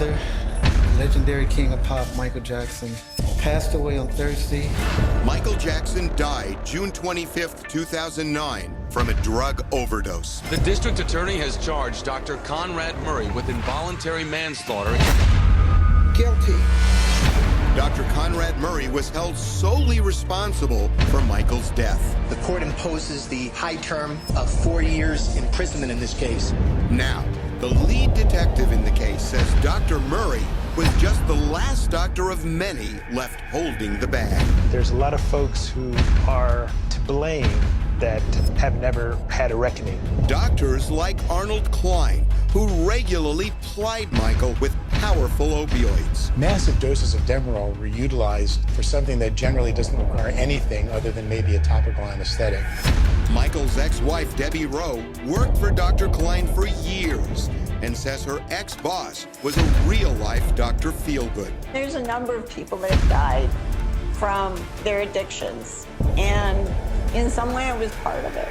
brother, legendary king of pop, Michael Jackson, passed away on Thursday. Michael Jackson died June 25th, 2009 from a drug overdose. The district attorney has charged Dr. Conrad Murray with involuntary manslaughter. Guilty. Dr. Conrad Murray was held solely responsible for Michael's death. The court imposes the high term of 4 years imprisonment in this case. Now, the lead detective in the case says Dr. Murray was just the last doctor of many left holding the bag. There's a lot of folks who are to blame that have never had a reckoning. Doctors like Arnold Klein, who regularly plied Michael with powerful opioids. Massive doses of Demerol were utilized for something that generally doesn't require anything other than maybe a topical anesthetic. Michael's ex-wife, Debbie Rowe, worked for Dr. Klein for years and says her ex-boss was a real-life Dr. Feelgood. There's a number of people that have died from their addictions, and in some way I was part of it.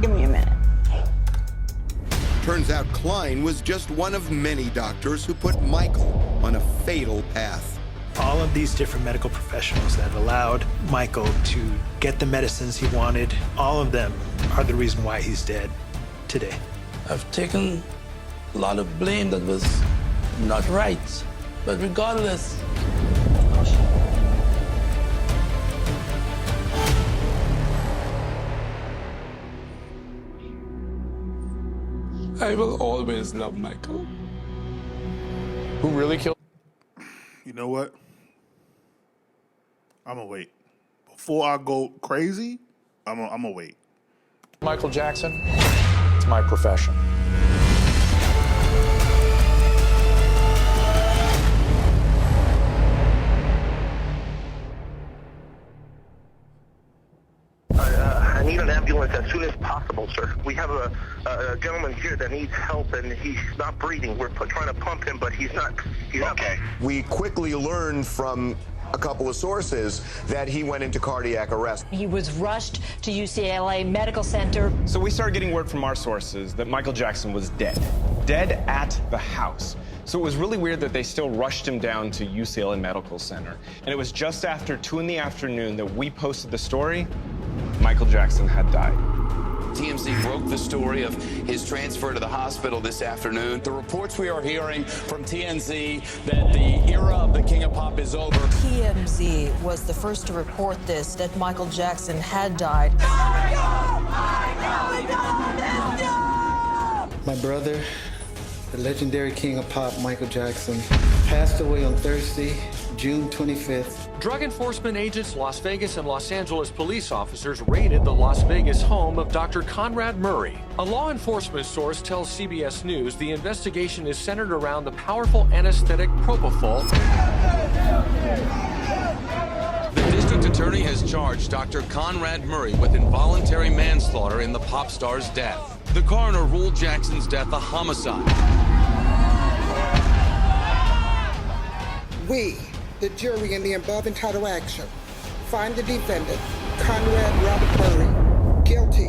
Give me a minute. Turns out Klein was just one of many doctors who put Michael on a fatal path. All of these different medical professionals that allowed Michael to get the medicines he wanted, all of them are the reason why he's dead today. I've taken a lot of blame that was not right, but regardless, I will always love Michael. Who really killed? You know what? I'm gonna wait. Before I go crazy, I'm gonna wait. Michael Jackson? It's my profession. I need an ambulance as soon as possible, sir. We have a gentleman here that needs help, and he's not breathing. We're trying to pump him, but he's not. Okay. We quickly learned from a couple of sources that he went into cardiac arrest. He was rushed to UCLA Medical Center. So we started getting word from our sources that Michael Jackson was dead at the house. So it was really weird that they still rushed him down to UCLA Medical Center. And it was just after 2 in the afternoon that we posted the story. Michael Jackson had died. TMZ broke the story of his transfer to the hospital this afternoon. The reports we are hearing from TMZ that the era of the King of Pop is over. TMZ was the first to report this, that Michael Jackson had died. My brother, the legendary king of pop, Michael Jackson, passed away on Thursday, June 25th. Drug enforcement agents, Las Vegas and Los Angeles police officers raided the Las Vegas home of Dr. Conrad Murray. A law enforcement source tells CBS News the investigation is centered around the powerful anesthetic propofol. The district attorney has charged Dr. Conrad Murray with involuntary manslaughter in the pop star's death. The coroner ruled Jackson's death a homicide. We, the jury in the above entitled action, find the defendant, Conrad Robert Murray, guilty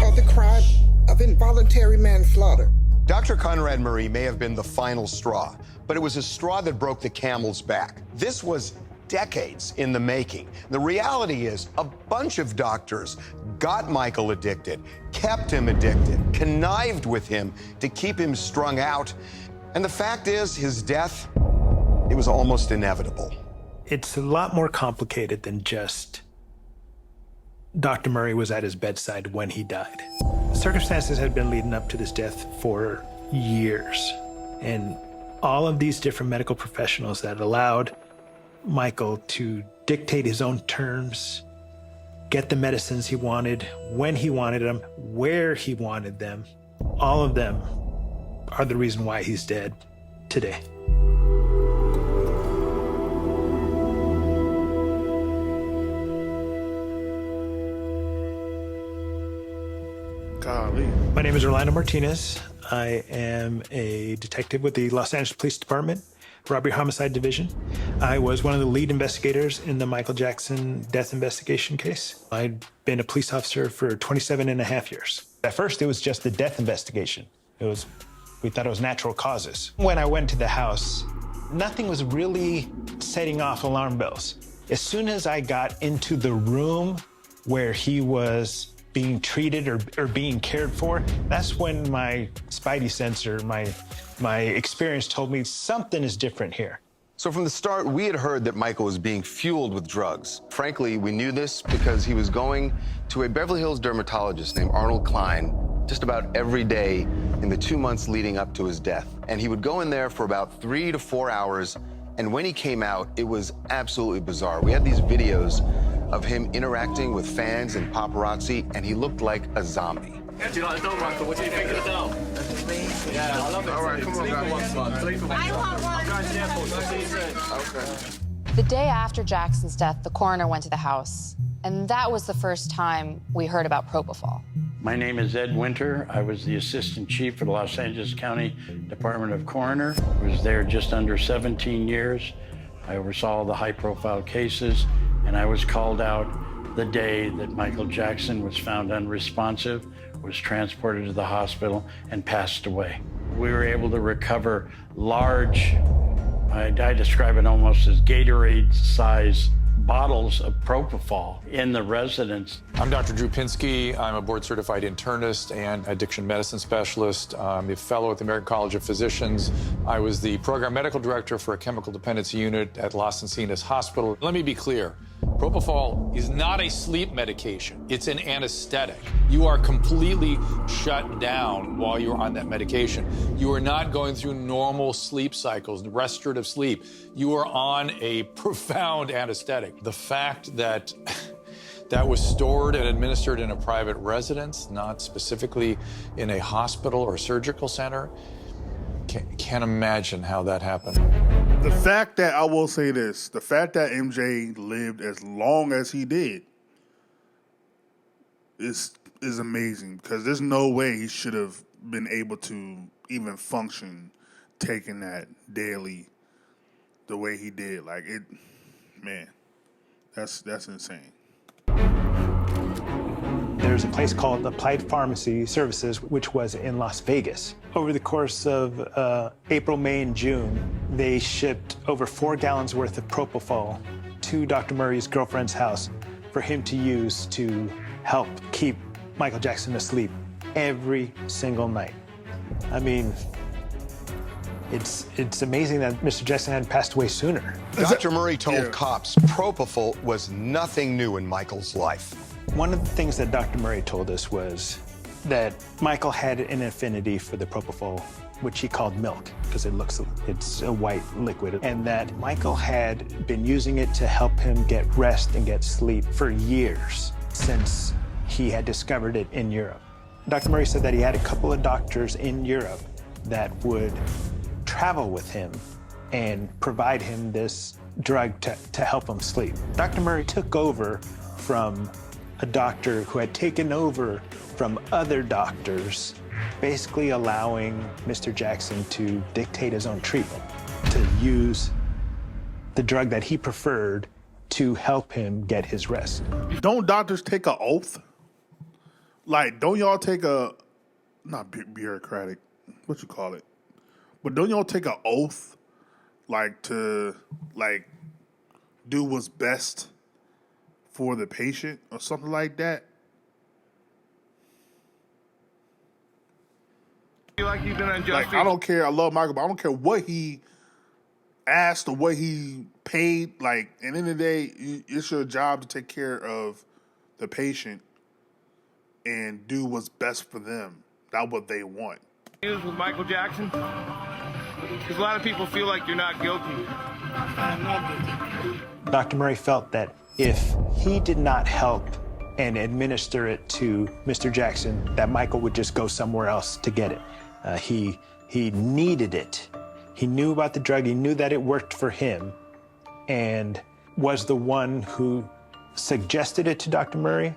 of the crime of involuntary manslaughter. Dr. Conrad Murray may have been the final straw, but it was a straw that broke the camel's back. This was decades in the making. The reality is a bunch of doctors got Michael addicted, kept him addicted, connived with him to keep him strung out. And the fact is, his death, it was almost inevitable. It's a lot more complicated than just Dr. Murray was at his bedside when he died. Circumstances had been leading up to this death for years. And all of these different medical professionals that allowed Michael to dictate his own terms, get the medicines he wanted, when he wanted them, where he wanted them, all of them are the reason why he's dead today. Golly. My name is Orlando Martinez. I am a detective with the Los Angeles Police Department, Robbery Homicide Division. I was one of the lead investigators in the Michael Jackson death investigation case. I'd been a police officer for 27 and a half years. At first, it was just the death investigation. It was We thought it was natural causes. When I went to the house, nothing was really setting off alarm bells. As soon as I got into the room where he was being treated or being cared for, that's when my spidey sensor, my experience told me something is different here. So from the start, we had heard that Michael was being fueled with drugs. Frankly, we knew this because he was going to a Beverly Hills dermatologist named Arnold Klein just about every day in the 2 months leading up to his death. And he would go in there for about 3 to 4 hours, and when he came out, it was absolutely bizarre. We had these videos of him interacting with fans and paparazzi, and he looked like a zombie. Do you like the dome, Michael? What do you think of the dome? Yeah, I love it. All right, come on, guys. I want one. I'm going to the airport. I'll see you soon. Okay. The day after Jackson's death, the coroner went to the house, and that was the first time we heard about propofol. My name is Ed Winter. I was the assistant chief for the Los Angeles County Department of Coroner. I was there just under 17 years. I oversaw the high-profile cases, and I was called out the day that Michael Jackson was found unresponsive, was transported to the hospital, and passed away. We were able to recover large, I describe it almost as Gatorade-size bottles of propofol in the residence. I'm Dr. Drew Pinsky. I'm a board-certified internist and addiction medicine specialist. I'm a fellow at the American College of Physicians. I was the program medical director for a chemical dependency unit at Las Encinas Hospital. Let me be clear. Propofol is not a sleep medication. It's an anesthetic. You are completely shut down while you're on that medication. You are not going through normal sleep cycles, restorative sleep. You are on a profound anesthetic. The fact that that was stored and administered in a private residence, not specifically in a hospital or surgical center, can't imagine how that happened. The fact that, I will say this, the fact that MJ lived as long as he did is amazing, because there's no way he should have been able to even function taking that daily the way he did. Like, it, man, that's insane. There's a place called Applied Pharmacy Services, which was in Las Vegas. Over the course of April, May, and June, they shipped over 4 gallons worth of propofol to Dr. Murray's girlfriend's house for him to use to help keep Michael Jackson asleep every single night. I mean, it's amazing that Mr. Jackson hadn't passed away sooner. Dr. Murray told cops propofol was nothing new in Michael's life. One of the things that Dr. Murray told us was that Michael had an affinity for the propofol, which he called milk, because it's a white liquid, and that Michael had been using it to help him get rest and get sleep for years, since he had discovered it in Europe. Dr. Murray said that he had a couple of doctors in Europe that would travel with him and provide him this drug to help him sleep. Dr. Murray took over from a doctor who had taken over from other doctors, basically allowing Mr. Jackson to dictate his own treatment, to use the drug that he preferred to help him get his rest. Don't doctors take an oath? Like, don't y'all take a, not bureaucratic, what you call it, but don't y'all take an oath, like, to, like, do what's best for the patient or something like that? You like you've been unjust. Like, I don't care. I love Michael, but I don't care what he asked or what he paid. Like, at the end of the day, it's your job to take care of the patient and do what's best for them, not what they want. With Michael Jackson, because a lot of people feel like you're not guilty. I'm not guilty. Dr. Murray felt that if he did not help and administer it to Mr. Jackson, that Michael would just go somewhere else to get it. He needed it. He knew about the drug. He knew that it worked for him, and was the one who suggested it to Dr. Murray,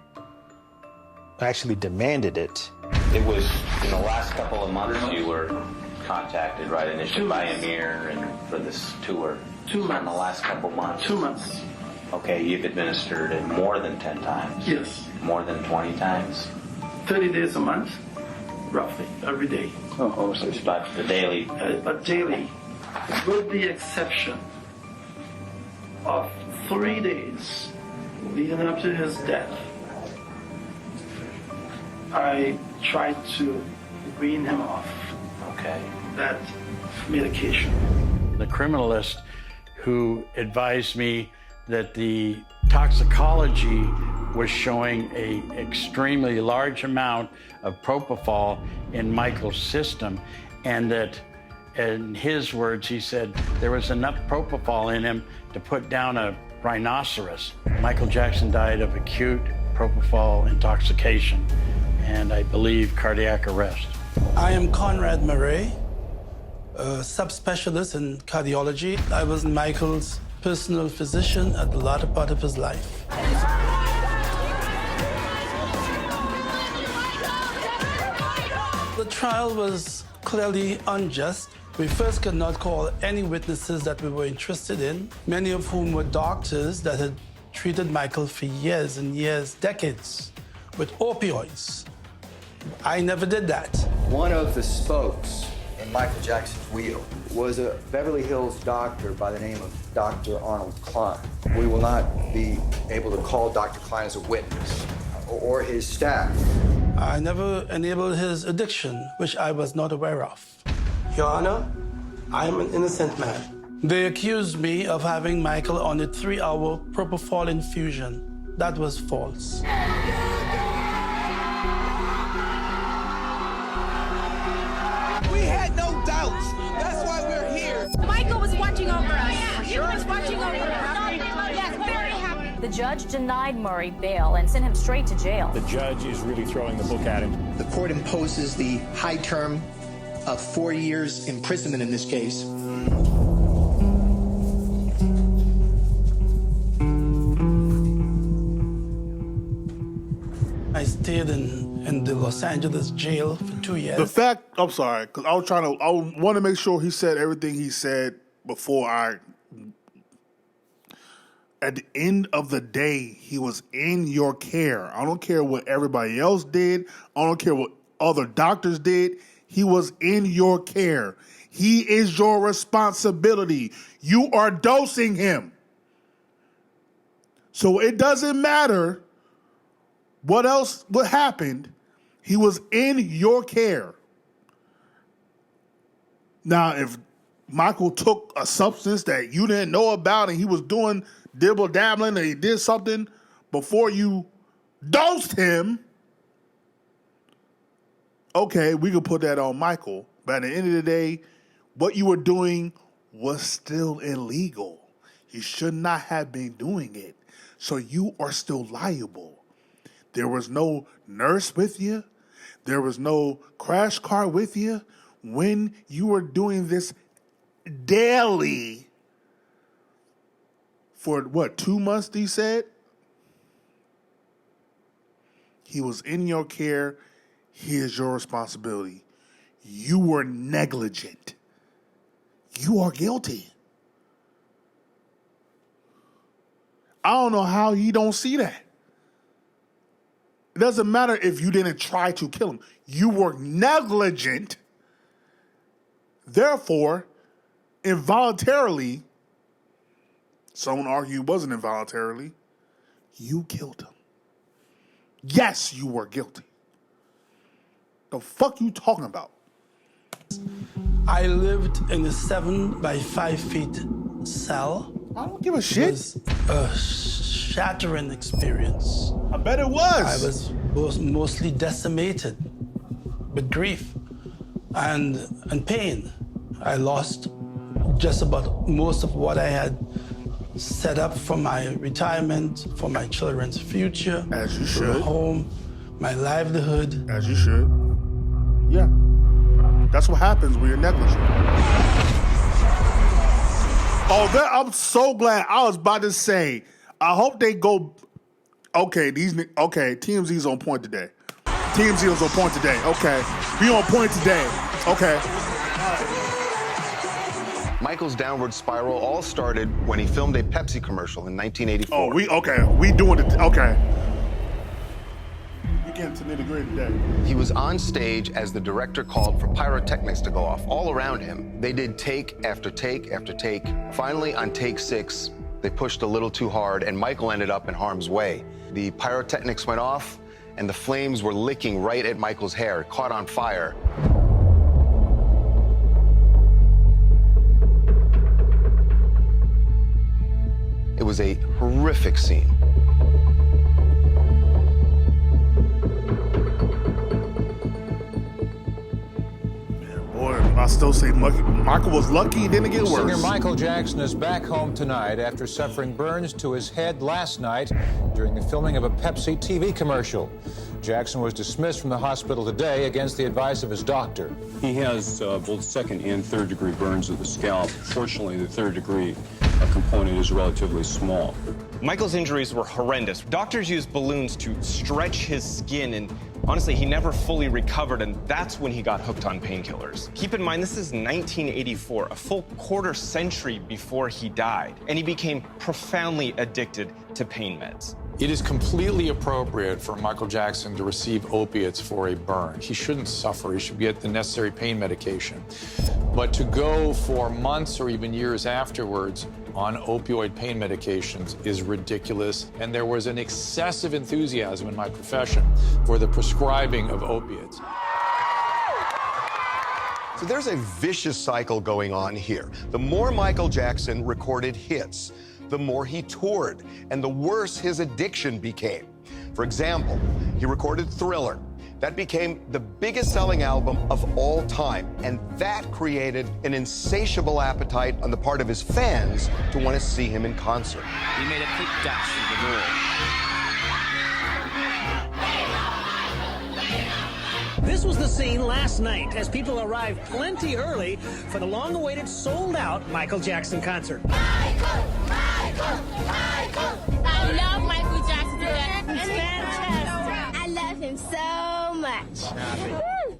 actually demanded it. It was in the last couple of months you were contacted, right, initially by Amir and for this tour. 2 months. In the last couple months. 2 months. Okay, you've administered it more than 10 times? Yes. More than 20 times? 30 days a month, roughly, every day. But the daily. But daily, with the exception of 3 days leading up to his death, I tried to wean him off that medication. The criminalist who advised me that the toxicology was showing an extremely large amount of propofol in Michael's system, and that, in his words, he said there was enough propofol in him to put down a rhinoceros. Michael Jackson died of acute propofol intoxication and, I believe, cardiac arrest. I am Conrad Murray, a subspecialist in cardiology. I was Michael's personal physician at the latter part of his life. The trial was clearly unjust. We first could not call any witnesses that we were interested in, many of whom were doctors that had treated Michael for years and years, decades, with opioids. I never did that. One of the spokes in Michael Jackson's wheel was a Beverly Hills doctor by the name of Dr. Arnold Klein. We will not be able to call Dr. Klein as a witness or his staff. I never enabled his addiction, which I was not aware of. Your Honor, I am an innocent man. They accused me of having Michael on a 3-hour propofol infusion. That was false. We had no doubts. That's why we're here. Michael was watching over us. He was watching over us. Yes, very happy. The judge denied Murray bail and sent him straight to jail. The judge is really throwing the book at him. The court imposes the high term of 4 years imprisonment in this case. I stayed in the Los Angeles jail for 2 years. The fact, I'm sorry, because I want to make sure he said everything he said before at the end of the day, he was in your care. I don't care what everybody else did. I don't care what other doctors did. He was in your care. He is your responsibility. You are dosing him. So it doesn't matter what happened. He was in your care. Now, if Michael took a substance that you didn't know about and he was doing dibble-dabbling and he did something before you dosed him, okay, we could put that on Michael. But at the end of the day, what you were doing was still illegal. You should not have been doing it. So you are still liable. There was no nurse with you. There was no crash car with you when you were doing this daily for, 2 months, he said? He was in your care. He is your responsibility. You were negligent. You are guilty. I don't know how you don't see that. It doesn't matter if you didn't try to kill him. You were negligent. Therefore, involuntarily, someone argue it wasn't involuntarily, you killed him. Yes, you were guilty. The fuck you talking about? I lived in a 7 by 5 feet cell. I don't give a shit. It was a shattering experience. I bet it was. I was mostly decimated with grief and pain. I lost just about most of what I had set up for my retirement, for my children's future. As you for should. my home, my livelihood. As you should. Yeah. That's what happens when you're negligent. Oh, I'm so glad. I was about to say, I hope they go. Okay, TMZ's on point today. TMZ was on point today. Okay. We on point today. Okay. Michael's downward spiral all started when he filmed a Pepsi commercial in 1984. We doing it. Okay. get into nitty-gritty today. He was on stage as the director called for pyrotechnics to go off all around him. They did take after take after take. Finally, on take 6, they pushed a little too hard, and Michael ended up in harm's way. The pyrotechnics went off, and the flames were licking right at Michael's hair. It caught on fire. It was a horrific scene. Boy, I still say Michael was lucky he didn't get worse. Singer Michael Jackson is back home tonight after suffering burns to his head last night during the filming of a Pepsi TV commercial. Jackson was dismissed from the hospital today against the advice of his doctor. He has both second and third degree burns of the scalp. Fortunately, the third degree component is relatively small. Michael's injuries were horrendous. Doctors used balloons to stretch his skin, and honestly, he never fully recovered, and that's when he got hooked on painkillers. Keep in mind, this is 1984, a full quarter century before he died, and he became profoundly addicted to pain meds. It is completely appropriate for Michael Jackson to receive opiates for a burn. He shouldn't suffer. He should get the necessary pain medication. But to go for months or even years afterwards on opioid pain medications is ridiculous. And there was an excessive enthusiasm in my profession for the prescribing of opiates. So there's a vicious cycle going on here. The more Michael Jackson recorded hits, the more he toured, and the worse his addiction became. For example, he recorded Thriller. That became the biggest selling album of all time, and that created an insatiable appetite on the part of his fans to want to see him in concert. He made a quick dash for the door. This was the scene last night as people arrived plenty early for the long-awaited, sold-out Michael Jackson concert. I love Michael Jackson. It's fantastic. I love him so much.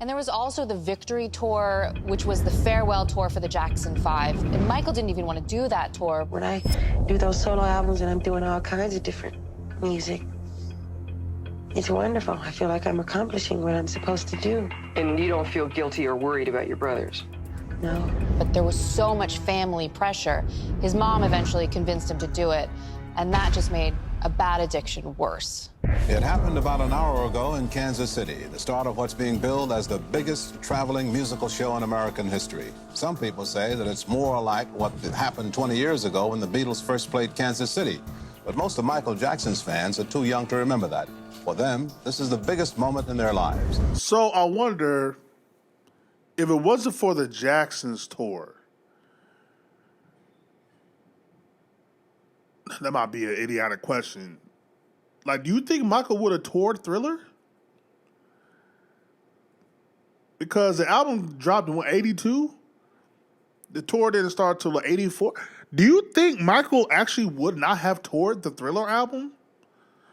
And there was also the Victory Tour, which was the farewell tour for the Jackson 5. And Michael didn't even want to do that tour. When I do those solo albums and I'm doing all kinds of different music, it's wonderful. I feel like I'm accomplishing what I'm supposed to do. And you don't feel guilty or worried about your brothers? No. But there was so much family pressure. His mom eventually convinced him to do it, and that just made a bad addiction worse. It happened about an hour ago in Kansas City, the start of what's being billed as the biggest traveling musical show in American history. Some people say that it's more like what happened 20 years ago when the Beatles first played Kansas City. But most of Michael Jackson's fans are too young to remember that. For them, this is the biggest moment in their lives. So I wonder if it wasn't for the Jacksons tour, that might be an idiotic question. Like, do you think Michael would have toured Thriller? Because the album dropped in 82. The tour didn't start till 84. Do you think Michael actually would not have toured the Thriller album?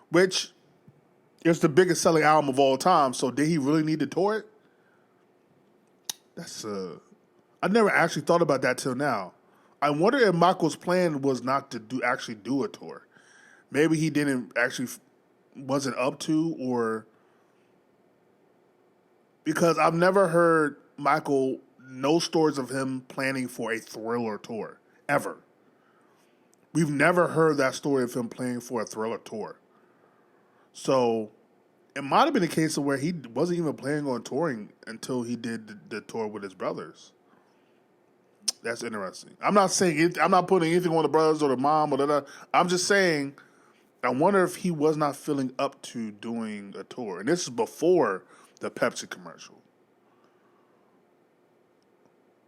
Which is the biggest selling album of all time. So did he really need to tour it? That's I never actually thought about that till now. I wonder if Michael's plan was not to actually do a tour. Maybe he wasn't up to, or because I've never heard no stories of him planning for a Thriller tour, ever. We've never heard that story of him planning for a Thriller tour. So it might have been a case of where he wasn't even planning on touring until he did the tour with his brothers. That's interesting. I'm not putting anything on the brothers or the mom or that. I'm just saying, I wonder if he was not feeling up to doing a tour. And this is before the Pepsi commercial.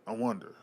I wonder.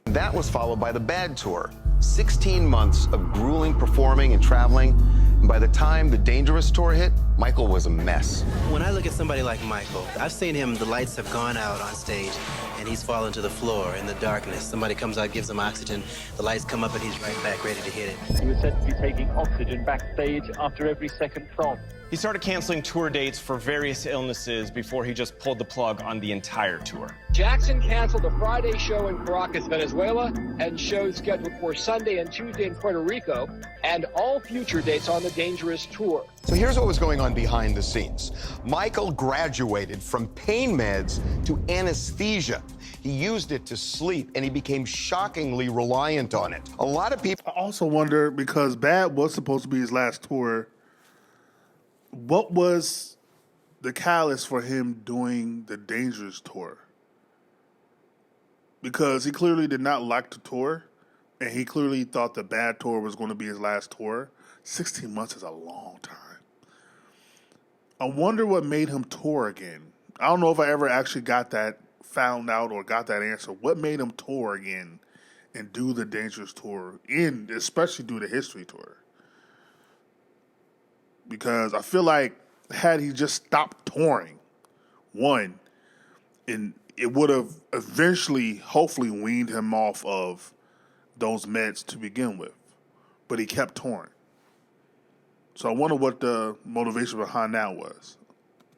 That was followed by the Bad Tour. 16 months of grueling performing and traveling. And by the time the Dangerous Tour hit, Michael was a mess. When I look at somebody like Michael, I've seen him, the lights have gone out on stage, and he's fallen to the floor in the darkness. Somebody comes out, gives him oxygen, the lights come up, and he's right back ready to hit it. He was said to be taking oxygen backstage after every second prompt. He started canceling tour dates for various illnesses before he just pulled the plug on the entire tour. Jackson canceled a Friday show in Caracas, Venezuela, and shows scheduled for Sunday and Tuesday in Puerto Rico, and all future dates on the Dangerous Tour. So here's what was going on behind the scenes. Michael graduated from pain meds to anesthesia. He used it to sleep, and he became shockingly reliant on it. A lot of people... I also wonder, because Bad was supposed to be his last tour, what was the catalyst for him doing the Dangerous tour? Because he clearly did not like to tour, and he clearly thought the Bad tour was going to be his last tour. 16 months is a long time. I wonder what made him tour again. I don't know if I ever actually found out or got that answer. What made him tour again and do the Dangerous tour, and especially do the History tour? Because I feel like had he just stopped touring, and it would have eventually, hopefully, weaned him off of those meds to begin with. But he kept touring. So I wonder what the motivation behind that was.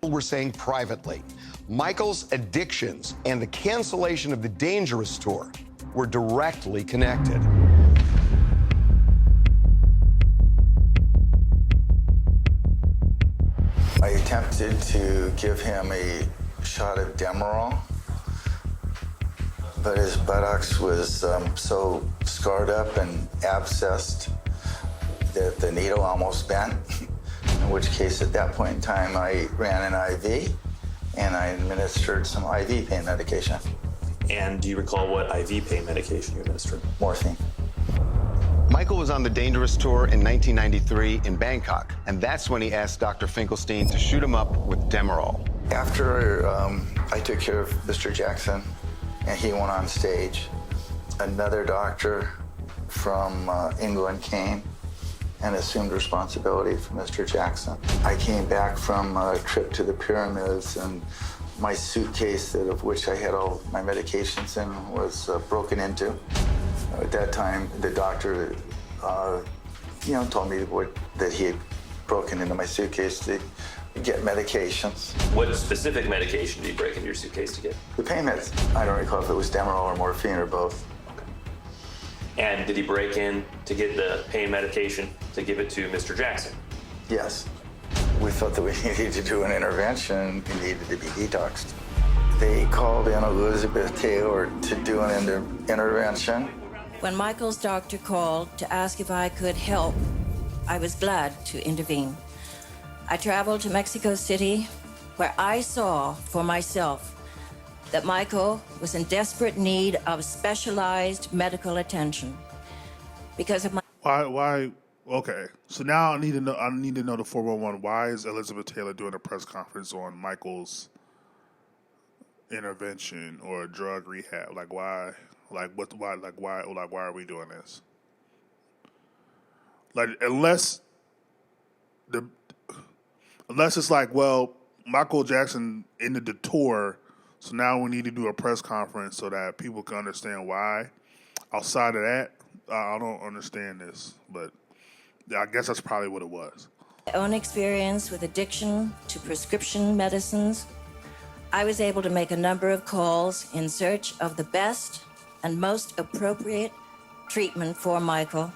We're saying privately, Michael's addictions and the cancellation of the Dangerous tour were directly connected. I attempted to give him a shot of Demerol, but his buttocks was so scarred up and abscessed that the needle almost bent, in which case at that point in time I ran an IV and I administered some IV pain medication. And do you recall what IV pain medication you administered? Morphine. Michael was on the Dangerous tour in 1993 in Bangkok, and that's when he asked Dr. Finkelstein to shoot him up with Demerol. After I took care of Mr. Jackson and he went on stage, another doctor from England came and assumed responsibility for Mr. Jackson. I came back from a trip to the pyramids, and my suitcase, of which I had all my medications in, was broken into. At that time, the doctor, told me that he had broken into my suitcase to get medications. What specific medication did you break into your suitcase to get? The pain meds. I don't recall if it was Demerol or morphine or both. And did he break in to get the pain medication to give it to Mr. Jackson? Yes. We thought that we needed to do an intervention. He needed to be detoxed. They called in Elizabeth Taylor to do an intervention. When Michael's doctor called to ask if I could help, I was glad to intervene. I traveled to Mexico City, where I saw for myself that Michael was in desperate need of specialized medical attention. Because of my... Why? Okay, so now I need to know the 411. Why is Elizabeth Taylor doing a press conference on Michael's intervention or drug rehab? Like, why? Like, what? Why? Like, why? Like, why are we doing this? Like, unless it's like, well, Michael Jackson ended the tour, so now we need to do a press conference so that people can understand why. Outside of that, I don't understand this, but I guess that's probably what it was. My own experience with addiction to prescription medicines, I was able to make a number of calls in search of the best and most appropriate treatment for Michael,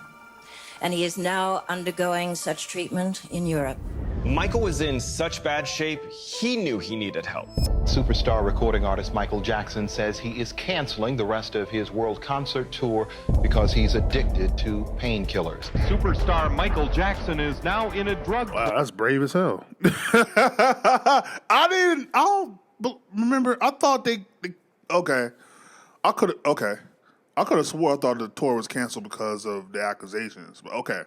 and he is now undergoing such treatment in Europe. Michael was in such bad shape, he knew he needed help. Superstar recording artist Michael Jackson says he is canceling the rest of his world concert tour because he's addicted to painkillers. Superstar Michael Jackson is now in a drug... Wow, that's brave as hell. I don't remember. I thought I could have swore I thought the tour was canceled because of the accusations, but okay.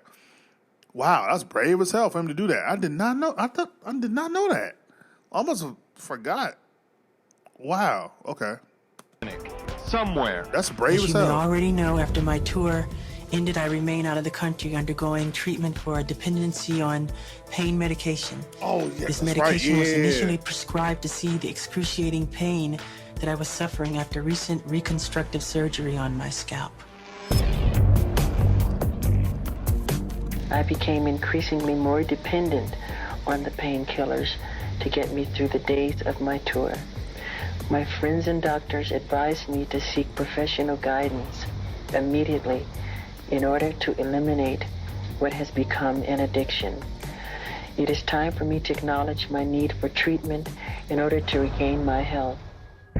Wow, that's brave as hell for him to do that. I did not know. I did not know that. I almost forgot. Wow. Okay. Somewhere. That's brave as hell. As you may already know, after my tour ended, I remain out of the country undergoing treatment for a dependency on pain medication. Oh, yes. This medication was initially prescribed to see the excruciating pain that I was suffering after recent reconstructive surgery on my scalp. I became increasingly more dependent on the painkillers to get me through the days of my tour. My friends and doctors advised me to seek professional guidance immediately in order to eliminate what has become an addiction. It is time for me to acknowledge my need for treatment in order to regain my health.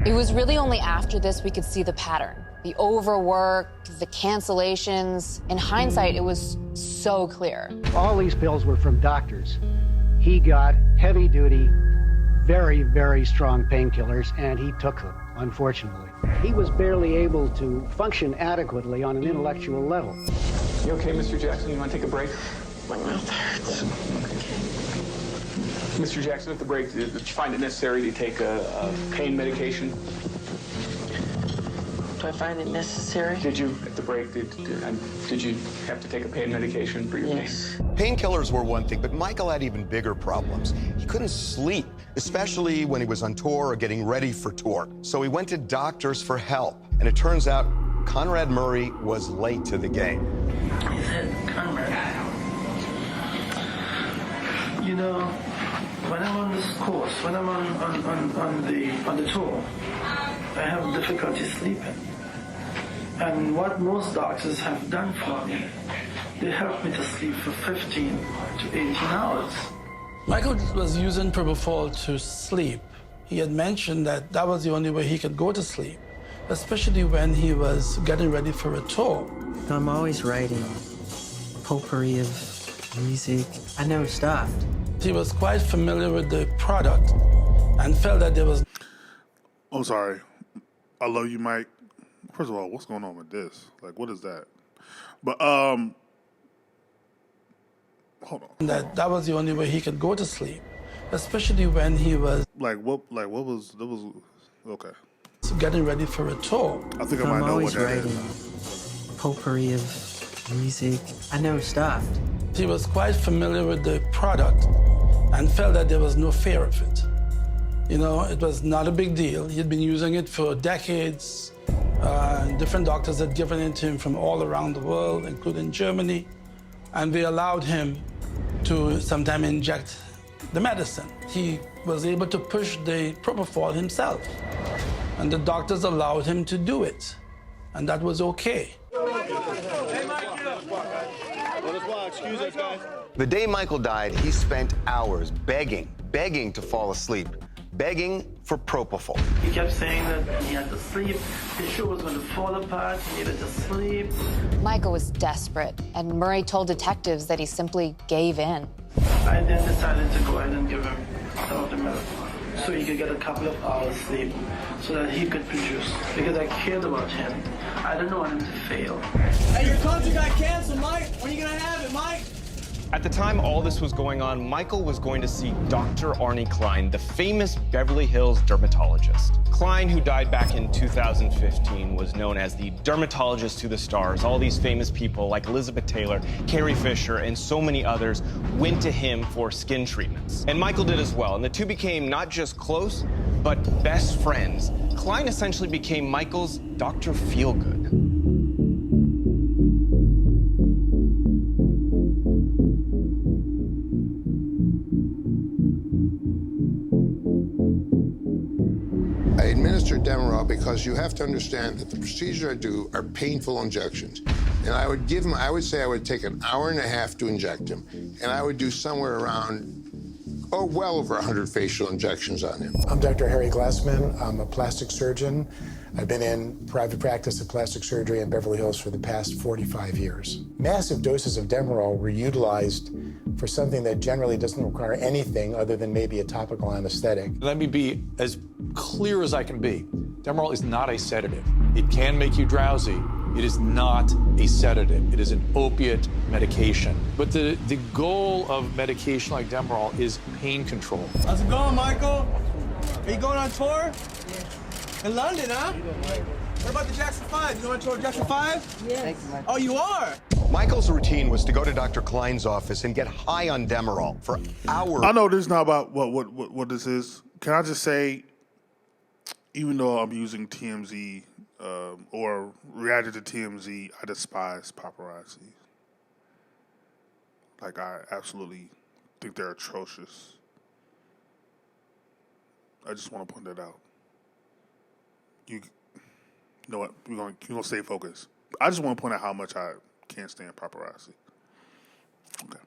It was really only after this we could see the pattern. The overwork, the cancellations. In hindsight, it was so clear. All these pills were from doctors. He got heavy-duty, very, very strong painkillers, and he took them, unfortunately. He was barely able to function adequately on an intellectual level. You okay, Mr. Jackson? You want to take a break? My mouth hurts. Mr. Jackson, at the break, did you find it necessary to take a pain medication? Do I find it necessary? Did you, at the break, did you have to take a pain medication for your pain? Painkillers were one thing, but Michael had even bigger problems. He couldn't sleep, especially when he was on tour or getting ready for tour. So he went to doctors for help. And it turns out Conrad Murray was late to the game. He said, Conrad, you know, when I'm on this course, when I'm on the tour, I have difficulty sleeping. And what most doctors have done for me, they help me to sleep for 15 to 18 hours. Michael was using propofol to sleep. He had mentioned that that was the only way he could go to sleep, especially when he was getting ready for a tour. I'm always writing potpourri of music. I never stopped. He was quite familiar with the product and felt that there was... I'm sorry. I love you, Mike. First of all, what's going on with this? Like, what is that? But, hold on. That was the only way he could go to sleep, especially when he was... What was, okay. Getting ready for a tour. I think I might know what that is. Potpourri of music. I never stopped. He was quite familiar with the product and felt that there was no fear of it. You know, it was not a big deal. He had been using it for decades. Different doctors had given it to him from all around the world, including Germany. And they allowed him to sometimes inject the medicine. He was able to push the propofol himself. And the doctors allowed him to do it. And that was okay. Excuse us, guys. The day Michael died, he spent hours begging to fall asleep, begging for propofol. He kept saying that he had to sleep, his shoe was going to fall apart, he needed to sleep. Michael was desperate, and Murray told detectives that he simply gave in. I then decided to go ahead and give him some of the medicine so he could get a couple of hours sleep so that he could produce, because I cared about him. I didn't want him to fail. Hey, your contract got canceled, Mike. When are you gonna have it, Mike? At the time all this was going on, Michael was going to see Dr. Arnie Klein, the famous Beverly Hills dermatologist. Klein, who died back in 2015, was known as the dermatologist to the stars. All these famous people like Elizabeth Taylor, Carrie Fisher, and so many others went to him for skin treatments. And Michael did as well, and the two became not just close, but best friends. Klein essentially became Michael's Dr. Feelgood. I administer Demerol because you have to understand that the procedure I do are painful injections. And I would give him, I would say I would take an hour and a half to inject him. And I would do somewhere around, well over 100 facial injections on him. I'm Dr. Harry Glassman. I'm a plastic surgeon. I've been in private practice of plastic surgery in Beverly Hills for the past 45 years. Massive doses of Demerol were utilized for something that generally doesn't require anything other than maybe a topical anesthetic. Let me be as clear as I can be. Demerol is not a sedative. It can make you drowsy. It is not a sedative. It is an opiate medication. But the goal of medication like Demerol is pain control. How's it going, Michael? Are you going on tour? In London, huh? What about the Jackson 5? You want to tour Jackson 5? Yes. Oh, you are? Michael's routine was to go to Dr. Klein's office and get high on Demerol for hours. I know this is not about what this is. Can I just say, even though I'm using TMZ or reacted to TMZ, I despise paparazzi. Like, I absolutely think they're atrocious. I just want to point that out. You know what? We're gonna stay focused. I just want to point out how much I can't stand paparazzi. Okay.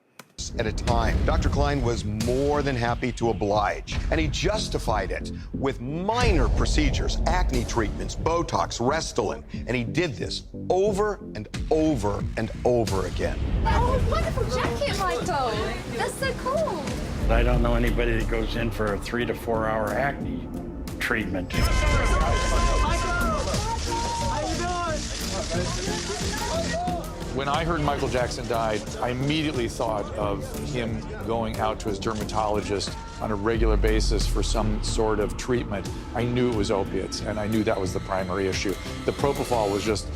hours at a time. Dr. Klein was more than happy to oblige, and he justified it with minor procedures, acne treatments, Botox, Restylane, and he did this over and over and over again. Oh, wonderful jacket, Michael. That's so cool. I don't know anybody that goes in for a 3 to 4 hour acne treatment. When I heard Michael Jackson died, I immediately thought of him going out to his dermatologist on a regular basis for some sort of treatment. I knew it was opiates, and I knew that was the primary issue. The propofol was just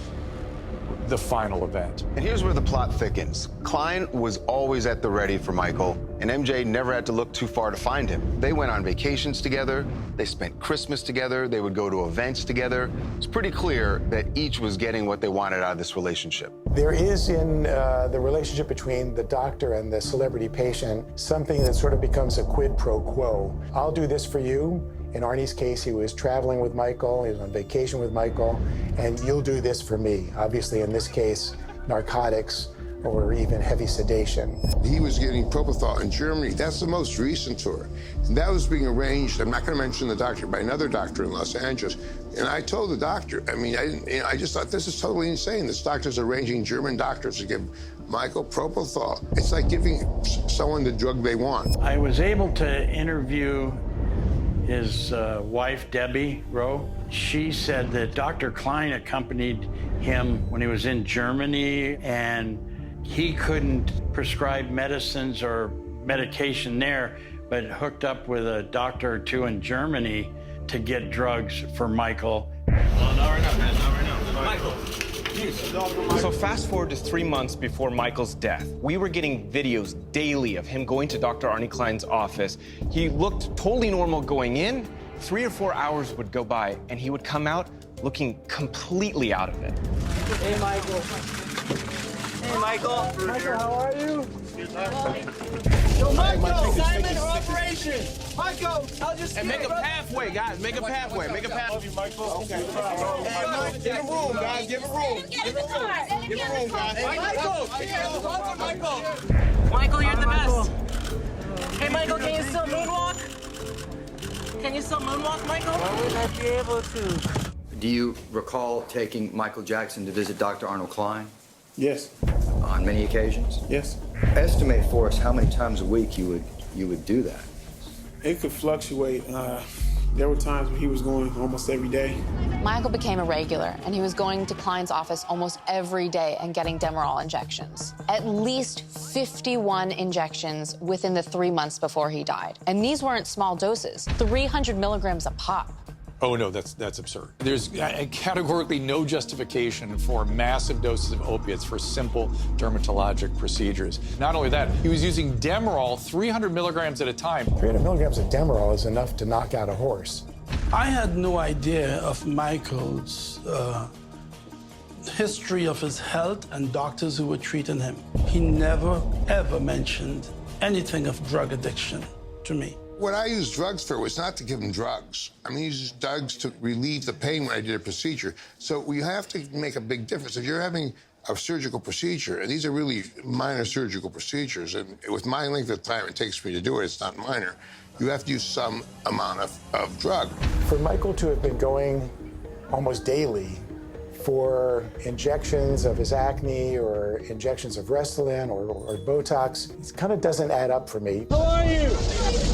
the final event. And here's where the plot thickens. Klein was always at the ready for Michael, and MJ never had to look too far to find him. They went on vacations together, they spent Christmas together, they would go to events together. It's pretty clear that each was getting what they wanted out of this relationship. There is in the relationship between the doctor and the celebrity patient something that sort of becomes a quid pro quo. I'll do this for you. In Arnie's case, he was traveling with Michael, he was on vacation with Michael, and you'll do this for me. Obviously, in this case, narcotics or even heavy sedation. He was getting propofol in Germany. That's the most recent tour. And that was being arranged, I'm not going to mention the doctor, by another doctor in Los Angeles. And I told the doctor, I just thought this is totally insane. This doctor's arranging German doctors to give Michael propofol. It's like giving someone the drug they want. I was able to interview his wife, Debbie Rowe. She said that Dr. Klein accompanied him when he was in Germany, and he couldn't prescribe medicines or medication there, but hooked up with a doctor or two in Germany to get drugs for Michael. Michael. So fast forward to 3 months before Michael's death. We were getting videos daily of him going to Dr. Arnie Klein's office. He looked totally normal going in. 3 or 4 hours would go by, and he would come out looking completely out of it. Hey, Michael. Hey, Michael. Michael, how are you? Yo, Michael, Simon or Operation? Michael, I'll just And make a pathway, guys. Make a pathway. Make a pathway. Okay. Hey, give a room, guys. Give a room. Give a room. Give a room, guys. Hey, Michael. Michael, you're the best. Hey, Michael, can you still moonwalk? Can you still moonwalk, Michael? Why would I be able to? Do you recall taking Michael Jackson to visit Dr. Arnold Klein? Yes. On many occasions? Yes. Estimate for us how many times a week you would do that. It could fluctuate. There were times when he was going almost every day. Michael became a regular, and he was going to Klein's office almost every day and getting Demerol injections. At least 51 injections within the 3 months before he died. And these weren't small doses, 300 milligrams a pop. Oh, no, that's absurd. There's categorically no justification for massive doses of opiates for simple dermatologic procedures. Not only that, he was using Demerol 300 milligrams at a time. 300 milligrams of Demerol is enough to knock out a horse. I had no idea of Michael's history of his health and doctors who were treating him. He never, ever mentioned anything of drug addiction to me. What I used drugs for was not to give him drugs. I mean, I used drugs to relieve the pain when I did a procedure. So we have to make a big difference. If you're having a surgical procedure, and these are really minor surgical procedures, and with my length of time it takes me to do it, it's not minor, you have to use some amount of drug. For Michael to have been going almost daily for injections of his acne or injections of Restylane or Botox, it kind of doesn't add up for me. How are you?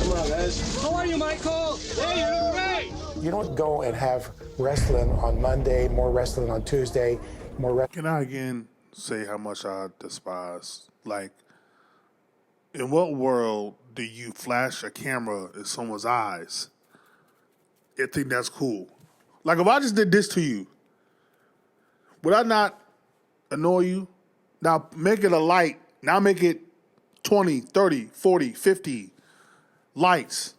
Come on, guys. How are you, Michael? Hey, you look great. You don't go and have Restylane on Monday, more Restylane on Tuesday, more Can I again say how much I despise? Like, in what world do you flash a camera in someone's eyes and think that's cool? Like, if I just did this to you, would I not annoy you? Now make it a light. Now make it 20, 30, 40, 50 lights.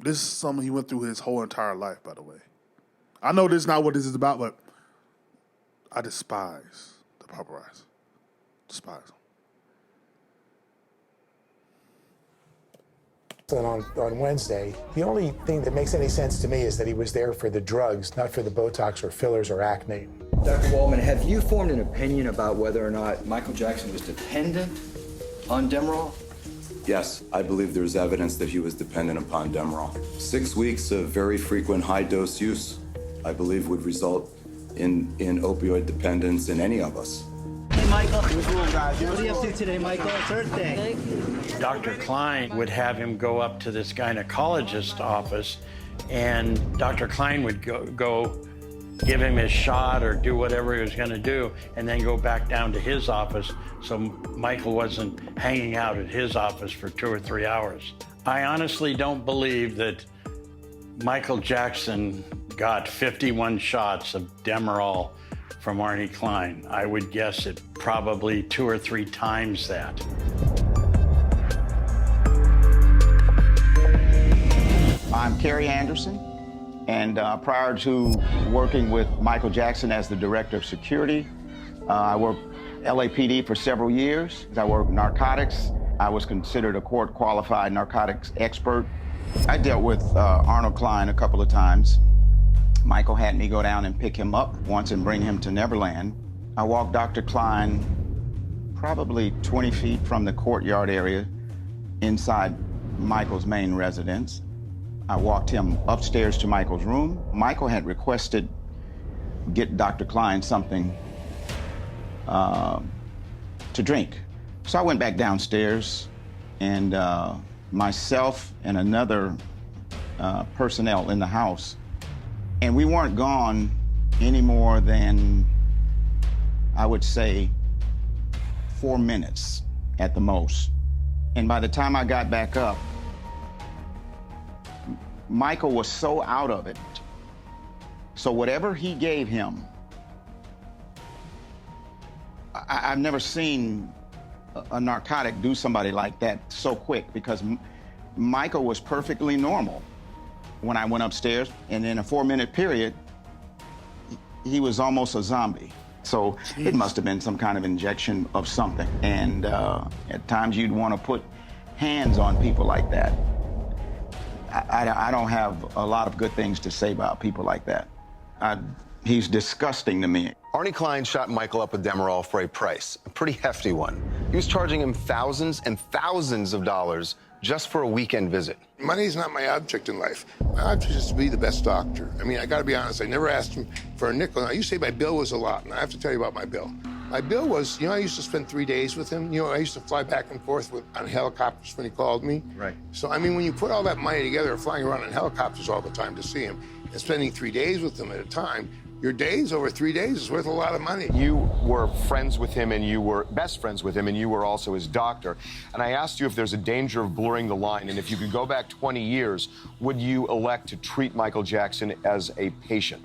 This is something he went through his whole entire life, by the way. I know this is not what this is about, but I despise the paparazzi. Despise them. on Wednesday. The only thing that makes any sense to me is that he was there for the drugs, not for the Botox or fillers or acne. Dr. Waldman, have you formed an opinion about whether or not Michael Jackson was dependent on Demerol? Yes, I believe there's evidence that he was dependent upon Demerol. 6 weeks of very frequent high-dose use, I believe, would result in opioid dependence in any of us. Hey, Michael. What are you up to today, Michael? It's Earth Day. Dr. Klein would have him go up to this gynecologist's office, and Dr. Klein would go give him his shot or do whatever he was going to do, and then go back down to his office so Michael wasn't hanging out at his office for 2 or 3 hours. I honestly don't believe that Michael Jackson got 51 shots of Demerol from Arnie Klein. I would guess it probably 2 or 3 times that. I'm Kerry Anderson, and prior to working with Michael Jackson as the director of security, I worked LAPD for several years. I worked narcotics. I was considered a court-qualified narcotics expert. I dealt with Arnold Klein a couple of times. Michael had me go down and pick him up once and bring him to Neverland. I walked Dr. Klein probably 20 feet from the courtyard area inside Michael's main residence. I walked him upstairs to Michael's room. Michael had requested get Dr. Klein something to drink. So I went back downstairs, and myself and another personnel in the house, and we weren't gone any more than, I would say, 4 minutes at the most. And by the time I got back up, Michael was so out of it. So whatever he gave him, I've never seen a narcotic do somebody like that so quick, because Michael was perfectly normal when I went upstairs, and in a 4-minute period, he was almost a zombie. So it must have been some kind of injection of something. And at times you'd want to put hands on people like that. I don't have a lot of good things to say about people like that. He's disgusting to me. Arnie Klein shot Michael up with Demerol for a price, a pretty hefty one. He was charging him thousands and thousands of dollars just for a weekend visit. Money's not my object in life. My object is to be the best doctor. I mean, I gotta be honest, I never asked him for a nickel. Now, you say my bill was a lot, and I have to tell you about my bill. My bill was, I used to spend 3 days with him. I used to fly back and forth on helicopters when he called me. Right. So, I mean, when you put all that money together, flying around in helicopters all the time to see him, and spending 3 days with him at a time, your days over 3 days is worth a lot of money. You were friends with him, and you were best friends with him, and you were also his doctor. And I asked you if there's a danger of blurring the line, and if you could go back 20 years, would you elect to treat Michael Jackson as a patient?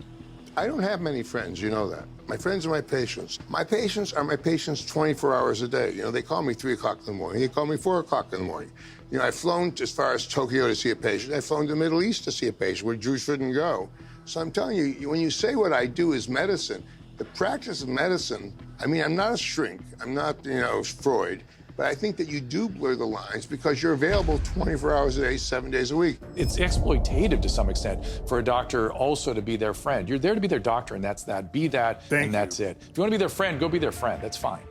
I don't have many friends, you know that. My friends are my patients. My patients are my patients 24 hours a day. They call me 3 o'clock in the morning. They call me 4 o'clock in the morning. I've flown as far as Tokyo to see a patient. I've flown to the Middle East to see a patient where Jews shouldn't go. So I'm telling you, when you say what I do is medicine, the practice of medicine, I mean, I'm not a shrink. I'm not, Freud. But I think that you do blur the lines because you're available 24 hours a day, 7 days a week. It's exploitative to some extent for a doctor also to be their friend. You're there to be their doctor, and that's that. Be that, and that's it. If you want to be their friend, go be their friend. That's fine.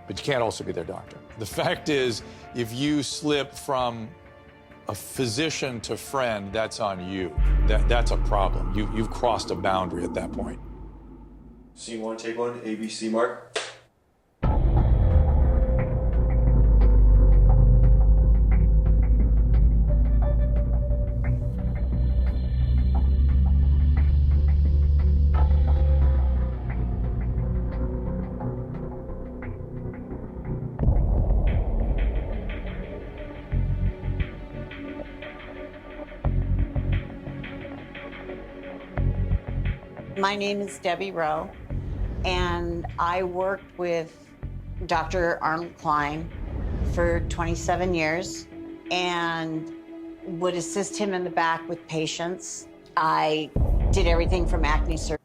But you can't also be their doctor. The fact is, if you slip from a physician to friend, that's on you. That's a problem. You've crossed a boundary at that point. So you want to take one? ABC, Mark? My name is Debbie Rowe, and I worked with Dr. Arnold Klein for 27 years and would assist him in the back with patients. I did everything from acne surgery.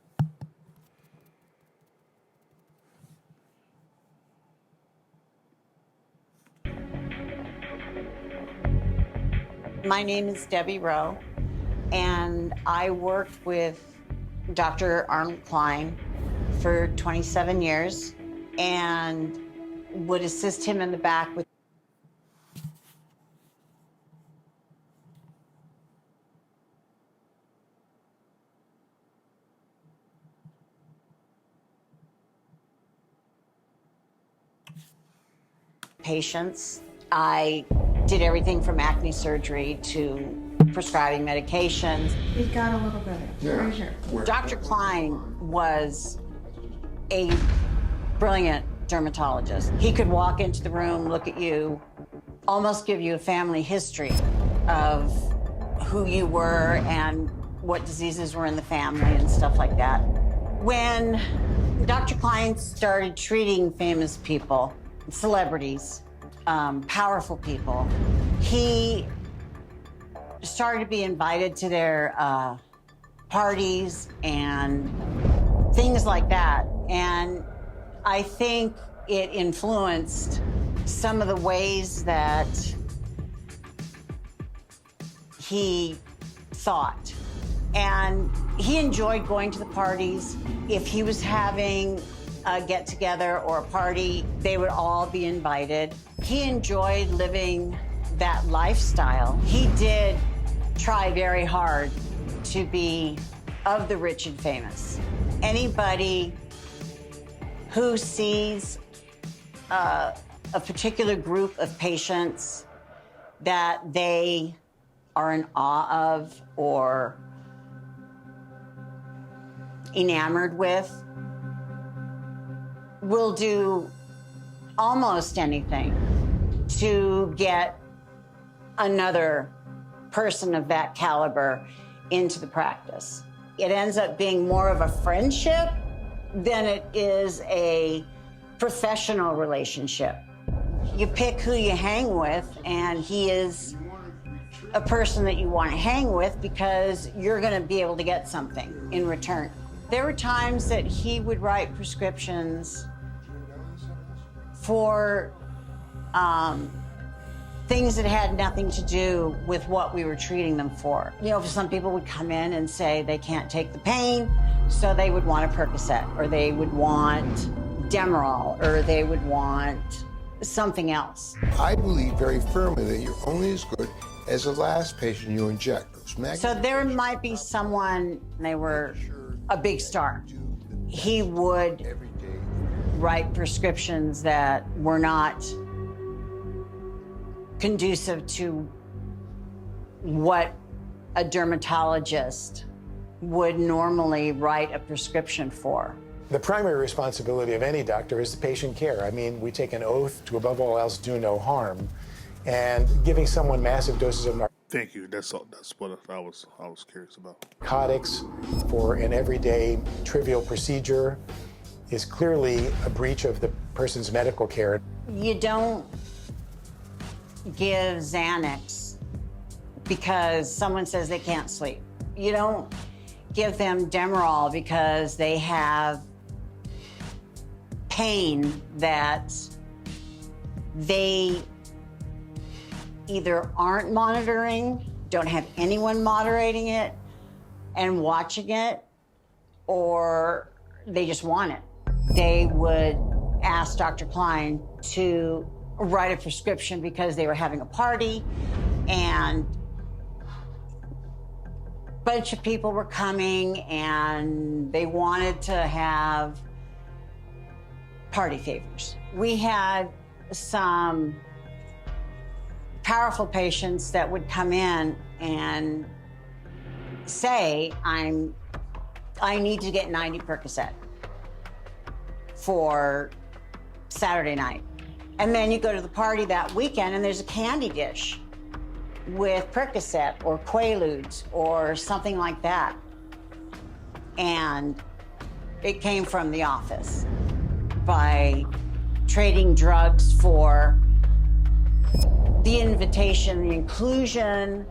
My name is Debbie Rowe, and I worked with Dr. Arnold Klein for 27 years and would assist him in the back with patients. I did everything from acne surgery to prescribing medications. It got a little better. Dr. Klein was a brilliant dermatologist. He could walk into the room, look at you, almost give you a family history of who you were and what diseases were in the family and stuff like that. When Dr. Klein started treating famous people, celebrities, powerful people, he started to be invited to their parties and things like that. And I think it influenced some of the ways that he thought. And he enjoyed going to the parties. If he was having a get-together or a party, they would all be invited. He enjoyed living that lifestyle. He did try very hard to be of the rich and famous. Anybody who sees a particular group of patients that they are in awe of or enamored with will do almost anything to get another person of that caliber into the practice. It ends up being more of a friendship than it is a professional relationship. You pick who you hang with, and he is a person that you want to hang with because you're going to be able to get something in return. There were times that he would write prescriptions for things that had nothing to do with what we were treating them for. You know, some people would come in and say they can't take the pain, so they would want a Percocet, or they would want Demerol, or they would want something else. I believe very firmly that you're only as good as the last patient you inject. So there might be someone, they were a big star. He would write prescriptions that were not conducive to what a dermatologist would normally write a prescription for. The primary responsibility of any doctor is the patient care. I mean, we take an oath to, above all else, do no harm. And giving someone massive doses of Thank you. That's all. That's what I was curious about. narcotics for an everyday trivial procedure is clearly a breach of the person's medical care. You don't give Xanax because someone says they can't sleep. You don't give them Demerol because they have pain that they either aren't monitoring, don't have anyone moderating it and watching it, or they just want it. They would ask Dr. Klein to write a prescription because they were having a party and a bunch of people were coming and they wanted to have party favors. We had some powerful patients that would come in and say, I need to get 90 Percocet for Saturday night. And then you go to the party that weekend and there's a candy dish with Percocet or Quaaludes or something like that. And it came from the office by trading drugs for the invitation, the inclusion.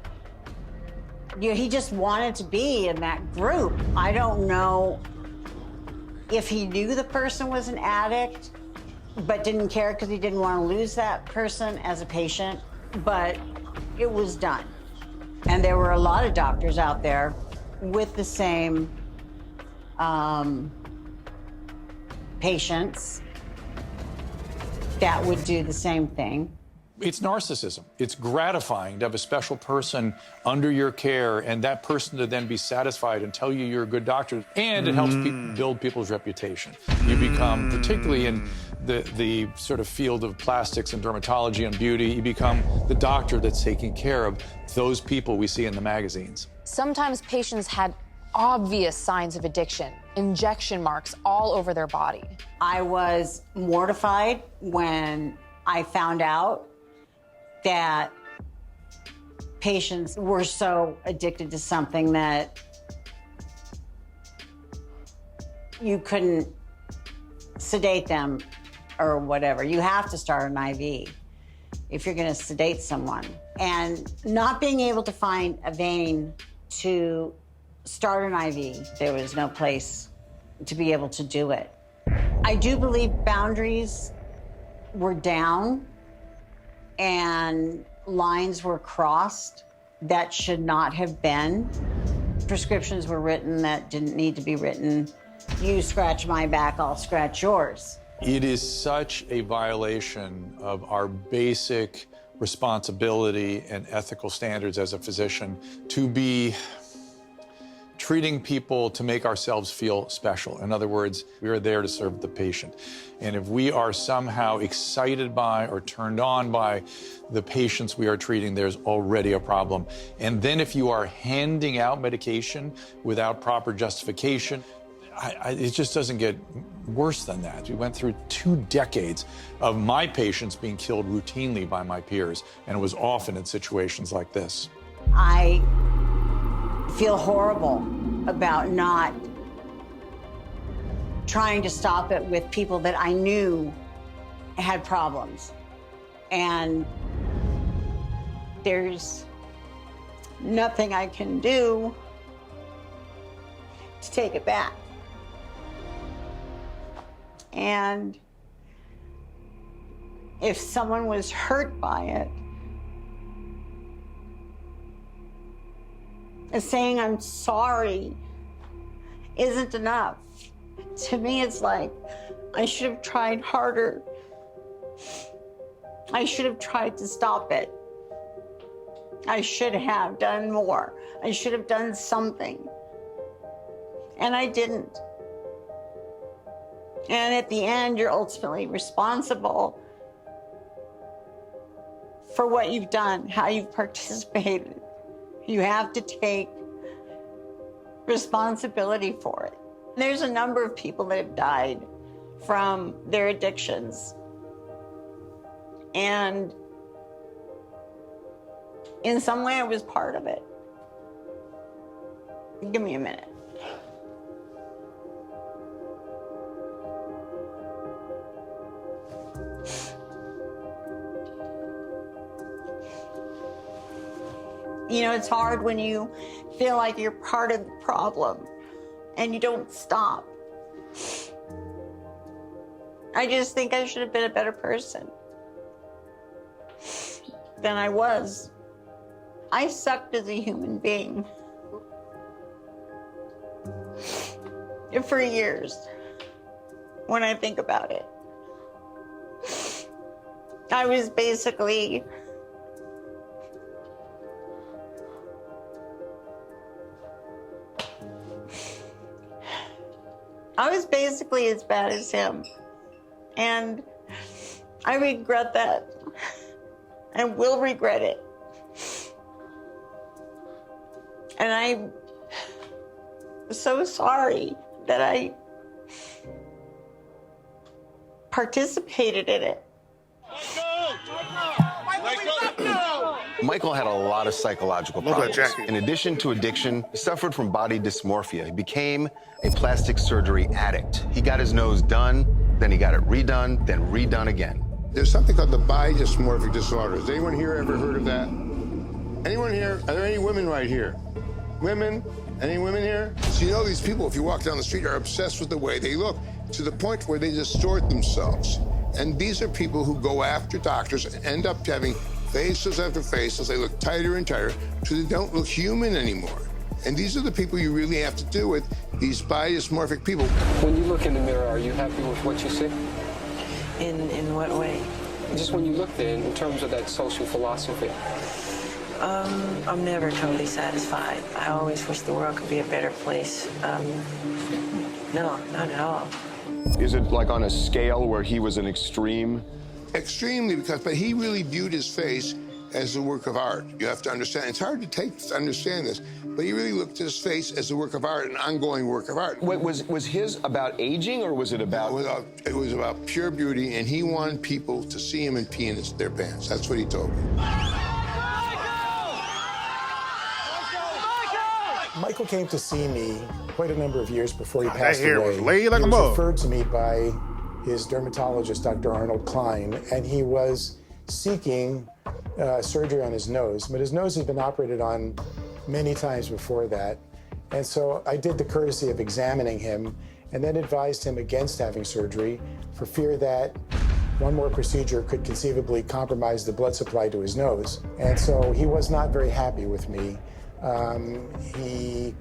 You know, he just wanted to be in that group. I don't know if he knew the person was an addict, but didn't care because he didn't want to lose that person as a patient, but it was done. And there were a lot of doctors out there with the same patients that would do the same thing. It's narcissism. It's gratifying to have a special person under your care and that person to then be satisfied and tell you you're a good doctor. And it helps build people's reputation. You become, particularly in the sort of field of plastics and dermatology and beauty, you become the doctor that's taking care of those people we see in the magazines. Sometimes patients had obvious signs of addiction, injection marks all over their body. I was mortified when I found out that patients were so addicted to something that you couldn't sedate them or whatever. You have to start an IV if you're going to sedate someone. And not being able to find a vein to start an IV, there was no place to be able to do it. I do believe boundaries were down and lines were crossed that should not have been. Prescriptions were written that didn't need to be written. You scratch my back, I'll scratch yours. It is such a violation of our basic responsibility and ethical standards as a physician to be treating people to make ourselves feel special. In other words, we are there to serve the patient. And if we are somehow excited by or turned on by the patients we are treating, there's already a problem. And then if you are handing out medication without proper justification, it just doesn't get worse than that. We went through 2 decades of my patients being killed routinely by my peers, and it was often in situations like this. I feel horrible about not trying to stop it with people that I knew had problems. And there's nothing I can do to take it back. And if someone was hurt by it, saying I'm sorry isn't enough. To me, it's like, I should have tried harder. I should have tried to stop it. I should have done more. I should have done something. And I didn't. And at the end, you're ultimately responsible for what you've done, how you've participated. You have to take responsibility for it. There's a number of people that have died from their addictions. And in some way, I was part of it. Give me a minute. You know, it's hard when you feel like you're part of the problem and you don't stop. I just think I should have been a better person than I was. I sucked as a human being for years when I think about it. I was basically as bad as him. And I regret that and will regret it. And I'm so sorry that I participated in it. Michael had a lot of psychological problems. In addition to addiction, he suffered from body dysmorphia. He became a plastic surgery addict. He got his nose done, then he got it redone, then redone again. There's something called the body dysmorphic disorder. Has anyone here ever heard of that? Anyone here? Are there any women right here? Women? Any women here? So you know these people, if you walk down the street, are obsessed with the way they look to the point where they distort themselves. And these are people who go after doctors and end up having faces after faces. They look tighter and tighter, so they don't look human anymore. And these are the people you really have to do with, these body dysmorphic people. When you look in the mirror, are you happy with what you see? In what way? Just when you look there, in terms of that social philosophy. I'm never totally satisfied. I always wish the world could be a better place. No, not at all. Is it like on a scale where he was an extreme? Extremely, but he really viewed his face as a work of art. You have to understand. It's hard to understand this, but he really looked at his face as a work of art, an ongoing work of art. Was his about aging, or was it about? It was about pure beauty, and he wanted people to see him and pee in their pants. That's what he told me. Michael came to see me quite a number of years before he passed that hair away. was laid like he a was mug. referred to me by his dermatologist, Dr. Arnold Klein, and he was seeking surgery on his nose. But his nose had been operated on many times before that. And so I did the courtesy of examining him and then advised him against having surgery for fear that one more procedure could conceivably compromise the blood supply to his nose. And so he was not very happy with me. He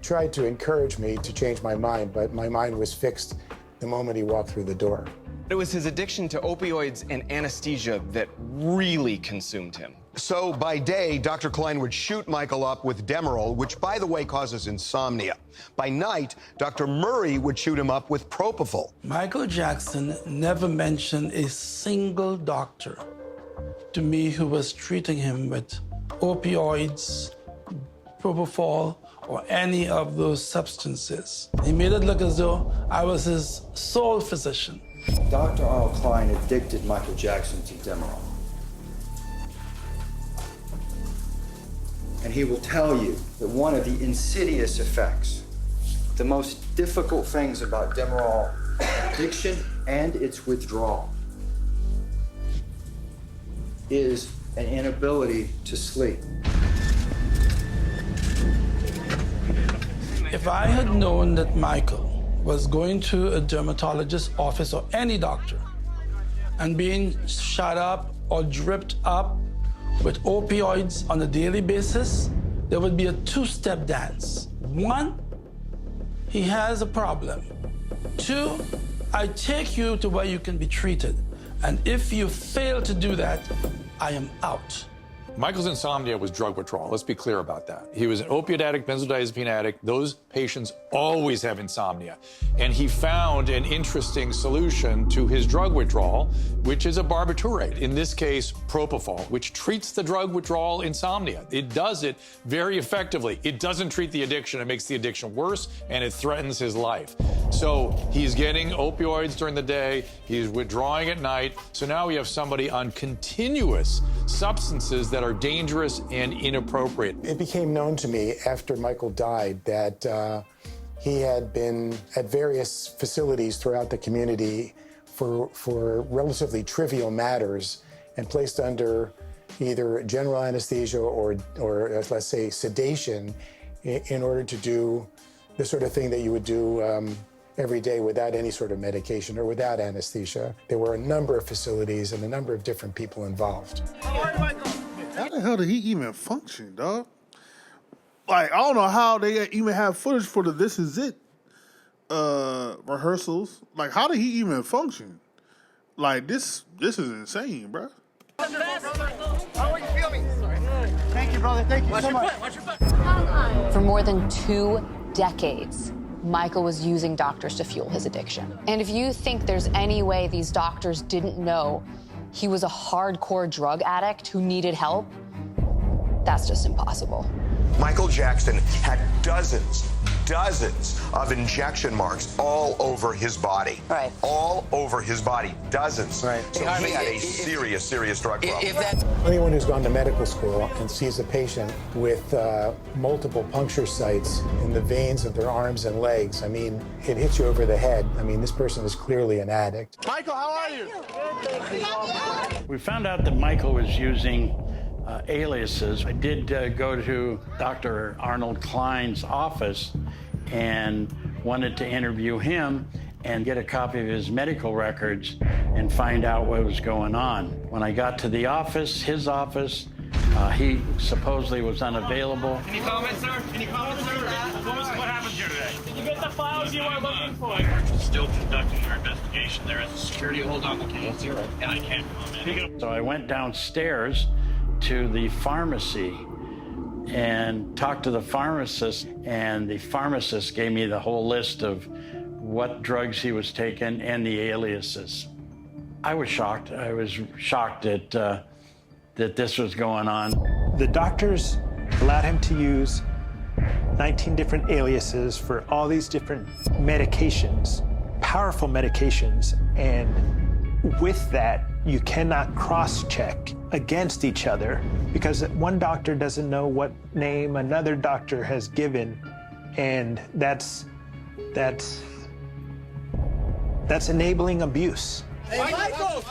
tried to encourage me to change my mind, but my mind was fixed the moment he walked through the door. It was his addiction to opioids and anesthesia that really consumed him. So by day, Dr. Klein would shoot Michael up with Demerol, which, by the way, causes insomnia. By night, Dr. Murray would shoot him up with propofol. Michael Jackson never mentioned a single doctor to me who was treating him with opioids, propofol, or any of those substances. He made it look as though I was his sole physician. Dr. Arnold Klein addicted Michael Jackson to Demerol. And he will tell you that one of the insidious effects, the most difficult things about Demerol addiction and its withdrawal, is an inability to sleep. If I had known that Michael was going to a dermatologist's office or any doctor and being shot up or dripped up with opioids on a daily basis, there would be a two-step dance. One, he has a problem. Two, I take you to where you can be treated. And if you fail to do that, I am out. Michael's insomnia was drug withdrawal. Let's be clear about that. He was an opiate addict, benzodiazepine addict. Those patients always have insomnia. And he found an interesting solution to his drug withdrawal, which is a barbiturate. In this case, propofol, which treats the drug withdrawal insomnia. It does it very effectively. It doesn't treat the addiction. It makes the addiction worse, and it threatens his life. So he's getting opioids during the day. He's withdrawing at night. So now we have somebody on continuous substances that are dangerous and inappropriate. It became known to me after Michael died that he had been at various facilities throughout the community for relatively trivial matters and placed under either general anesthesia or let's say sedation in order to do the sort of thing that you would do every day without any sort of medication or without anesthesia. There were a number of facilities and a number of different people involved. How the hell did he even function, dog? Like, I don't know how they even have footage for the This Is It rehearsals. Like, how did he even function? Like, this is insane, bro. How are you feeling? Thank you, brother. Thank you so much. Watch your butt. For more than 2 decades, Michael was using doctors to fuel his addiction. And if you think there's any way these doctors didn't know he was a hardcore drug addict who needed help, that's just impossible. Michael Jackson had dozens of injection marks all over his body. Right. All over his body, dozens. Right. So he had a serious drug problem. Anyone who's gone to medical school and sees a patient with multiple puncture sites in the veins of their arms and legs, I mean, it hits you over the head. I mean, this person is clearly an addict. Michael, how are you? We found out that Michael was using aliases. I did go to Dr. Arnold Klein's office and wanted to interview him and get a copy of his medical records and find out what was going on. When I got to the office, his office, He supposedly was unavailable. Any comments, sir? Any comments, sir? What happened here today? Did you get the files you were looking for? We're still conducting our investigation. There is a security hold on the case, and I can't comment. So I went downstairs to the pharmacy and talked to the pharmacist, and the pharmacist gave me the whole list of what drugs he was taking and the aliases. I was shocked. I was shocked that this was going on. The doctors allowed him to use 19 different aliases for all these different medications, powerful medications, and with that, you cannot cross-check against each other because one doctor doesn't know what name another doctor has given, and that's enabling abuse. Hey, Michael!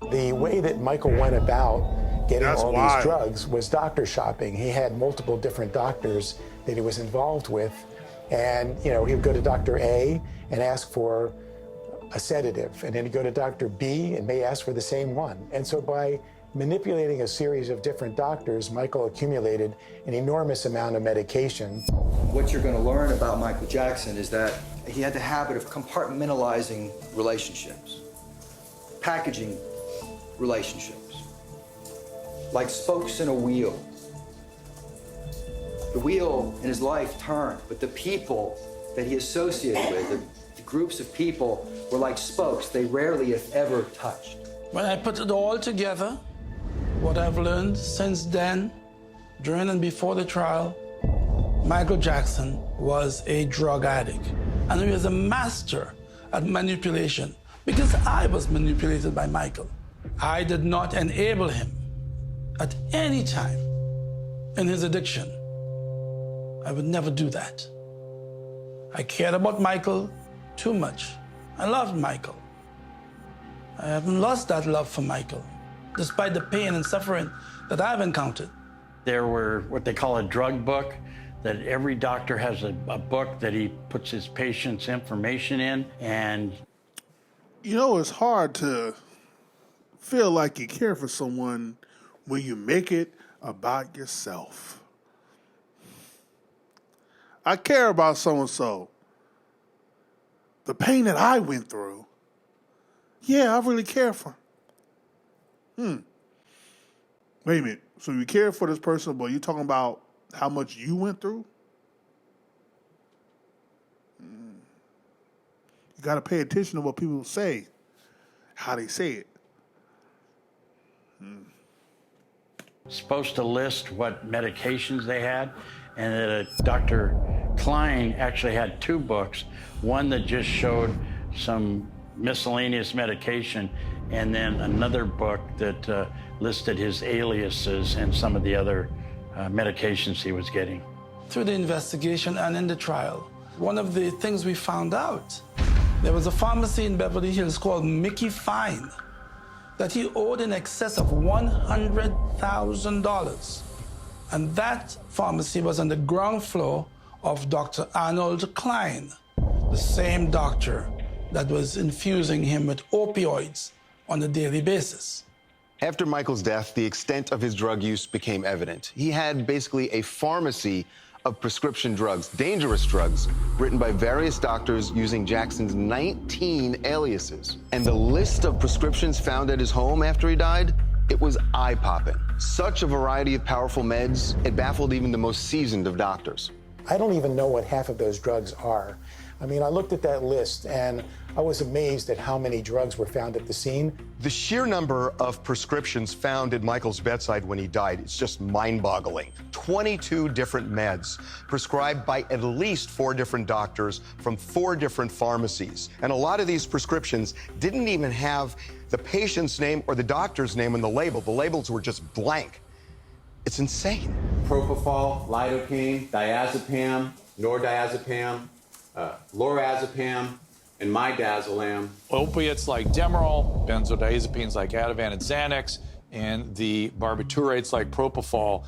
The way that Michael went about getting That's all wild. these drugs was doctor shopping. He had multiple different doctors that he was involved with, and he would go to Dr. A and ask for a sedative, and then he'd go to Dr. B and may ask for the same one. And so by manipulating a series of different doctors, Michael accumulated an enormous amount of medication. What you're going to learn about Michael Jackson is that he had the habit of compartmentalizing relationships, packaging relationships, like spokes in a wheel. The wheel in his life turned, but the people that he associated with, the groups of people, were like spokes. They rarely, if ever, touched. When I put it all together, what I've learned since then, during and before the trial, Michael Jackson was a drug addict. And he was a master at manipulation because I was manipulated by Michael. I did not enable him at any time in his addiction. I would never do that. I cared about Michael too much. I loved Michael. I haven't lost that love for Michael, despite the pain and suffering that I've encountered. There were what they call a drug book, that every doctor has a book that he puts his patient's information in, and... It's hard to feel like you care for someone when you make it about yourself. I care about so-and-so. The pain that I went through, yeah, I really care for him. Wait a minute. So you care for this person, but you're talking about how much you went through? You got to pay attention to what people say, how they say it. Supposed to list what medications they had, and that Dr. Klein actually had two books, one that just showed some miscellaneous medication, and then another book that listed his aliases and some of the other medications he was getting. Through the investigation and in the trial, one of the things we found out, there was a pharmacy in Beverly Hills called Mickey Fine that he owed in excess of $100,000. And that pharmacy was on the ground floor of Dr. Arnold Klein, the same doctor that was infusing him with opioids on a daily basis. After Michael's death, the extent of his drug use became evident. He had basically a pharmacy of prescription drugs, dangerous drugs, written by various doctors using Jackson's 19 aliases. And the list of prescriptions found at his home after he died, it was eye-popping. Such a variety of powerful meds, it baffled even the most seasoned of doctors. I don't even know what half of those drugs are. I mean, I looked at that list and I was amazed at how many drugs were found at the scene. The sheer number of prescriptions found at Michael's bedside when he died is just mind-boggling. 22 different meds prescribed by at least 4 different doctors from 4 different pharmacies. And a lot of these prescriptions didn't even have the patient's name or the doctor's name on the label. The labels were just blank. It's insane. Propofol, lidocaine, diazepam, nordiazepam, lorazepam, and midazolam. Opiates like Demerol, benzodiazepines like Ativan and Xanax, and the barbiturates like propofol,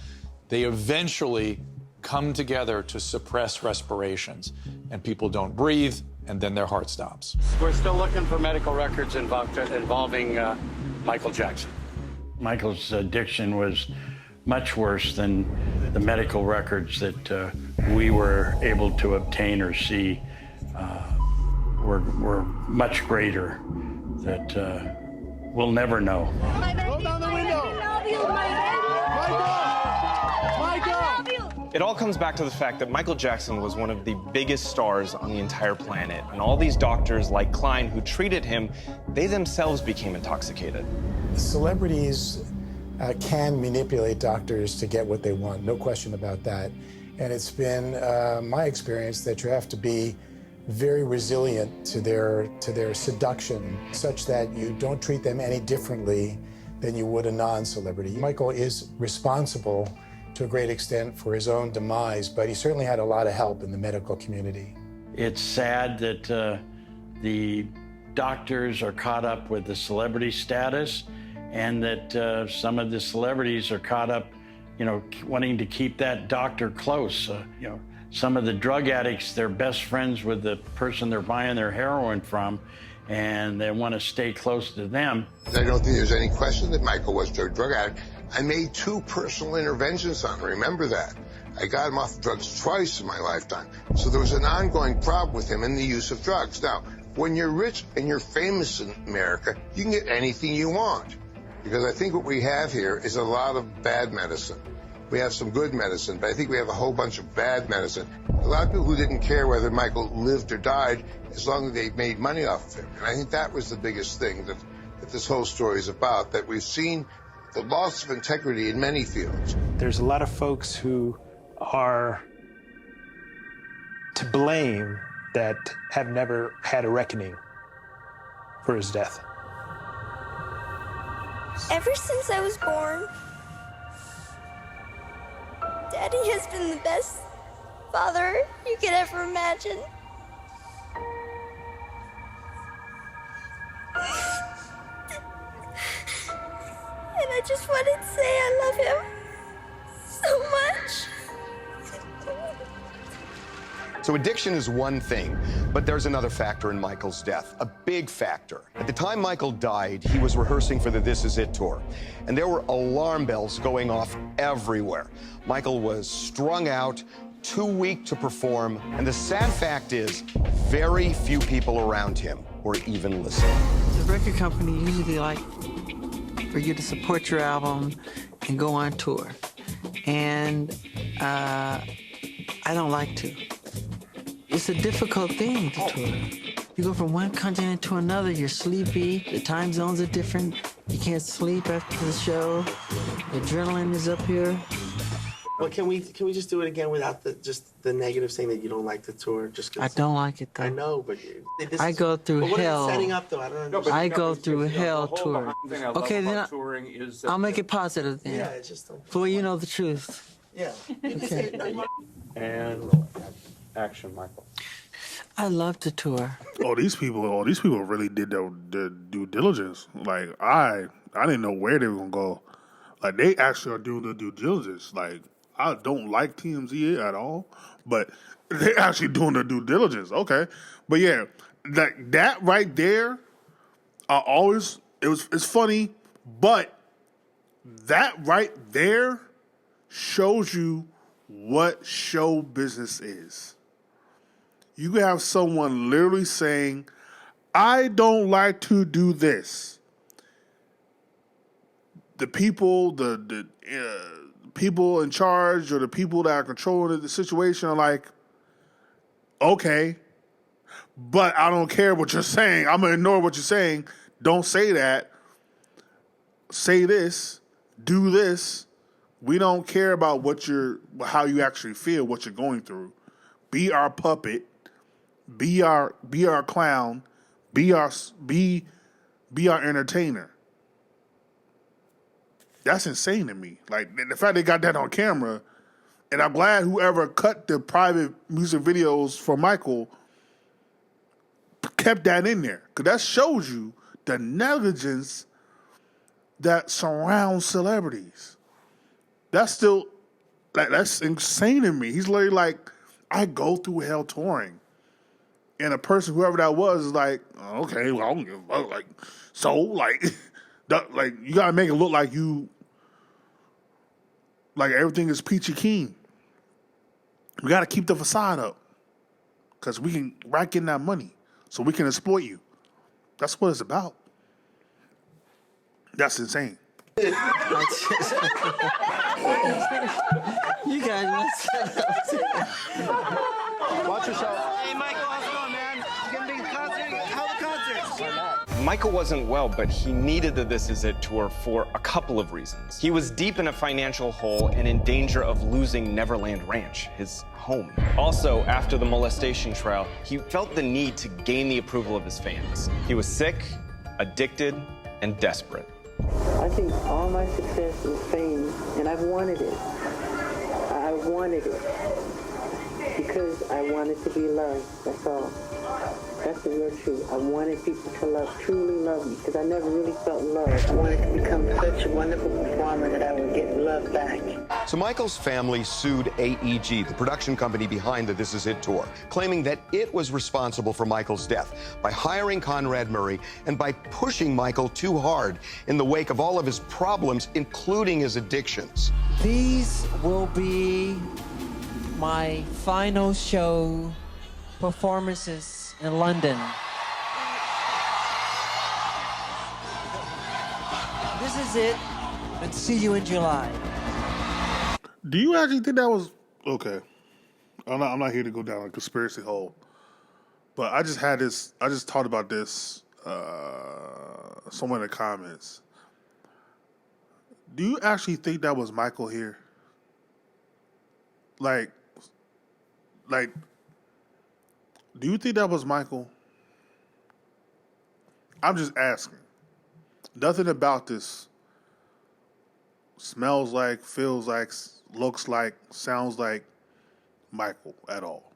they eventually come together to suppress respirations. And people don't breathe, and then their heart stops. We're still looking for medical records involving Michael Jackson. Michael's addiction was much worse than the medical records that we were able to obtain or see were much greater that we'll never know. Roll down the window. It all comes back to the fact that Michael Jackson was one of the biggest stars on the entire planet. And all these doctors like Klein who treated him, they themselves became intoxicated. Celebrities can manipulate doctors to get what they want, no question about that. And it's been my experience that you have to be very resilient to their seduction, such that you don't treat them any differently than you would a non-celebrity. Michael is responsible to a great extent for his own demise, but he certainly had a lot of help in the medical community. It's sad that the doctors are caught up with the celebrity status, and that some of the celebrities are caught up, wanting to keep that doctor close. Some of the drug addicts, they're best friends with the person they're buying their heroin from, and they want to stay close to them. I don't think there's any question that Michael was a drug addict. I made 2 personal interventions on him, remember that. I got him off drugs twice in my lifetime. So there was an ongoing problem with him in the use of drugs. Now, when you're rich and you're famous in America, you can get anything you want. Because I think what we have here is a lot of bad medicine. We have some good medicine, but I think we have a whole bunch of bad medicine. A lot of people who didn't care whether Michael lived or died as long as they made money off of him. And I think that was the biggest thing that this whole story is about, that we've seen the loss of integrity in many fields. There's a lot of folks who are to blame that have never had a reckoning for his death. Ever since I was born, Daddy has been the best father you could ever imagine. And I just wanted to say I love him so much. So addiction is one thing, but there's another factor in Michael's death, a big factor. At the time Michael died, he was rehearsing for the This Is It tour, and there were alarm bells going off everywhere. Michael was strung out, too weak to perform, and the sad fact is, very few people around him were even listening. The record company usually like for you to support your album and go on tour, and I don't like to. It's a difficult thing to tour. You go from one continent to another, you're sleepy, the time zones are different, you can't sleep after the show, the adrenaline is up here. Well, can we just do it again without the negative saying that you don't like the tour? Just 'cause I don't like it though. I know, but I go through what hell. What are you setting up though? I don't understand. I go through hell touring. Okay, then I'll make it positive then. Yeah, it's just. For you know the truth. Yeah. Okay. And action, Michael. I love to tour. These people really did their due diligence. Like I didn't know where they were gonna go. Like they actually are doing the due diligence. Like I don't like TMZ at all, but they're actually doing the due diligence. Okay, but yeah, that right there, it's funny, but that right there shows you what show business is. You can have someone literally saying, I don't like to do this. The people, the people in charge or the people that are controlling the situation are like, okay, but I don't care what you're saying. I'm going to ignore what you're saying. Don't say that. Say this. Do this. We don't care about how you actually feel, what you're going through. Be our puppet. Be our clown. Be our entertainer. That's insane to me. Like the fact they got that on camera, and I'm glad whoever cut the private music videos for Michael kept that in there, because that shows you the negligence that surrounds celebrities. That's insane to me. He's literally like, I go through hell touring. And a person, whoever that was, is like, okay, well, I don't give a fuck. Like, so, like, Like, you gotta make it look like like everything is peachy keen. We gotta keep the facade up. Because we can rack in that money. So we can exploit you. That's what it's about. That's insane. You guys messed up. Watch yourself. Hey, Michael, how's it going, man? You gonna be concert? How the concerts? Michael wasn't well, but he needed the This Is It tour for a couple of reasons. He was deep in a financial hole and in danger of losing Neverland Ranch, his home. Also, after the molestation trial, he felt the need to gain the approval of his fans. He was sick, addicted, and desperate. I think all my success is fame, and I've wanted it. I wanted it because I wanted to be loved. That's all. That's the real truth. I wanted people to truly love me, because I never really felt love. I wanted to become such a wonderful performer that I would get love back. So Michael's family sued AEG, the production company behind the This Is It tour, claiming that it was responsible for Michael's death by hiring Conrad Murray and by pushing Michael too hard in the wake of all of his problems, including his addictions. These will be my final show performances in London. This is it, and see you in July. Do you actually think that was okay? I'm not here to go down a conspiracy hole, but I just thought about this somewhere in the comments. Do you actually think that was Michael here? Like, do you think that was Michael? I'm just asking. Nothing about this smells like, feels like, looks like, sounds like Michael at all.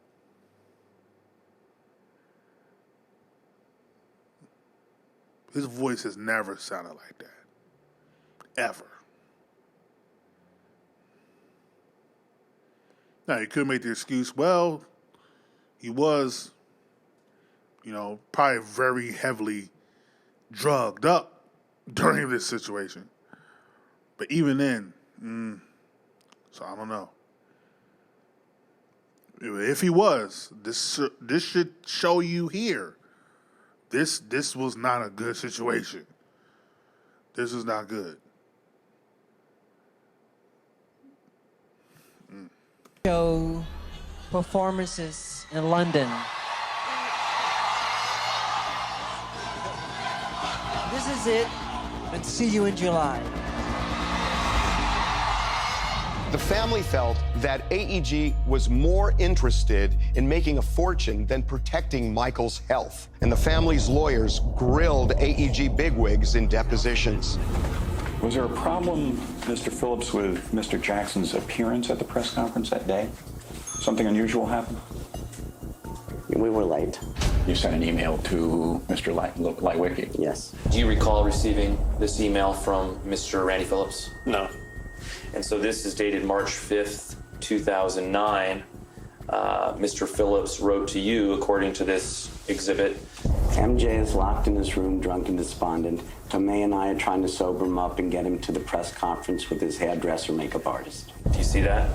His voice has never sounded like that. Ever. Now, you could make the excuse, well, he was, probably very heavily drugged up during this situation. But even then, so I don't know. If he was, this should show you here. This was not a good situation. This is not good. Show performances in London. This is it, and see you in July. The family felt that AEG was more interested in making a fortune than protecting Michael's health. And the family's lawyers grilled AEG bigwigs in depositions. Was there a problem, Mr. Phillips, with Mr. Jackson's appearance at the press conference that day? Something unusual happened? We were late. You sent an email to Mr. Lightwicki? Yes. Do you recall receiving this email from Mr. Randy Phillips? No. And so this is dated March 5th, 2009. Mr. Phillips wrote to you, according to this exhibit. MJ is locked in his room, drunk and despondent. Tomei and I are trying to sober him up and get him to the press conference with his hairdresser makeup artist. Do you see that?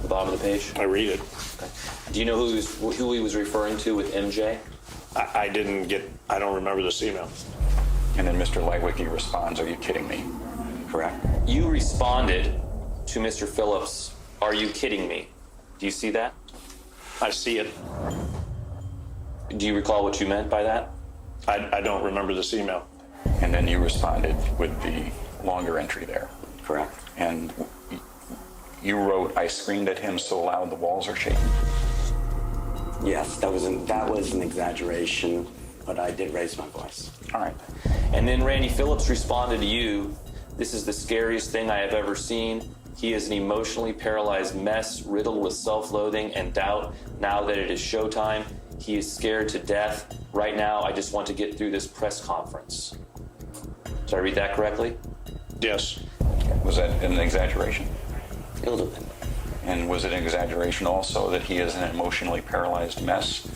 The bottom of the page? I read it. Okay. Do you know who he was referring to with MJ? I don't remember this email. And then Mr. Lightwicki responds, are you kidding me? Correct? You responded to Mr. Phillips, are you kidding me? Do you see that? I see it. Do you recall what you meant by that? I don't remember this email. And then you responded with the longer entry there. Correct. And you wrote, I screamed at him so loud the walls are shaking. Yes, that was an exaggeration, but I did raise my voice. All right. And then Randy Phillips responded to you, this is the scariest thing I have ever seen. He is an emotionally paralyzed mess, riddled with self-loathing and doubt. Now that it is showtime, he is scared to death. Right now, I just want to get through this press conference. Did I read that correctly? Yes. Was that an exaggeration? A little bit. And was it an exaggeration also that he is an emotionally paralyzed mess?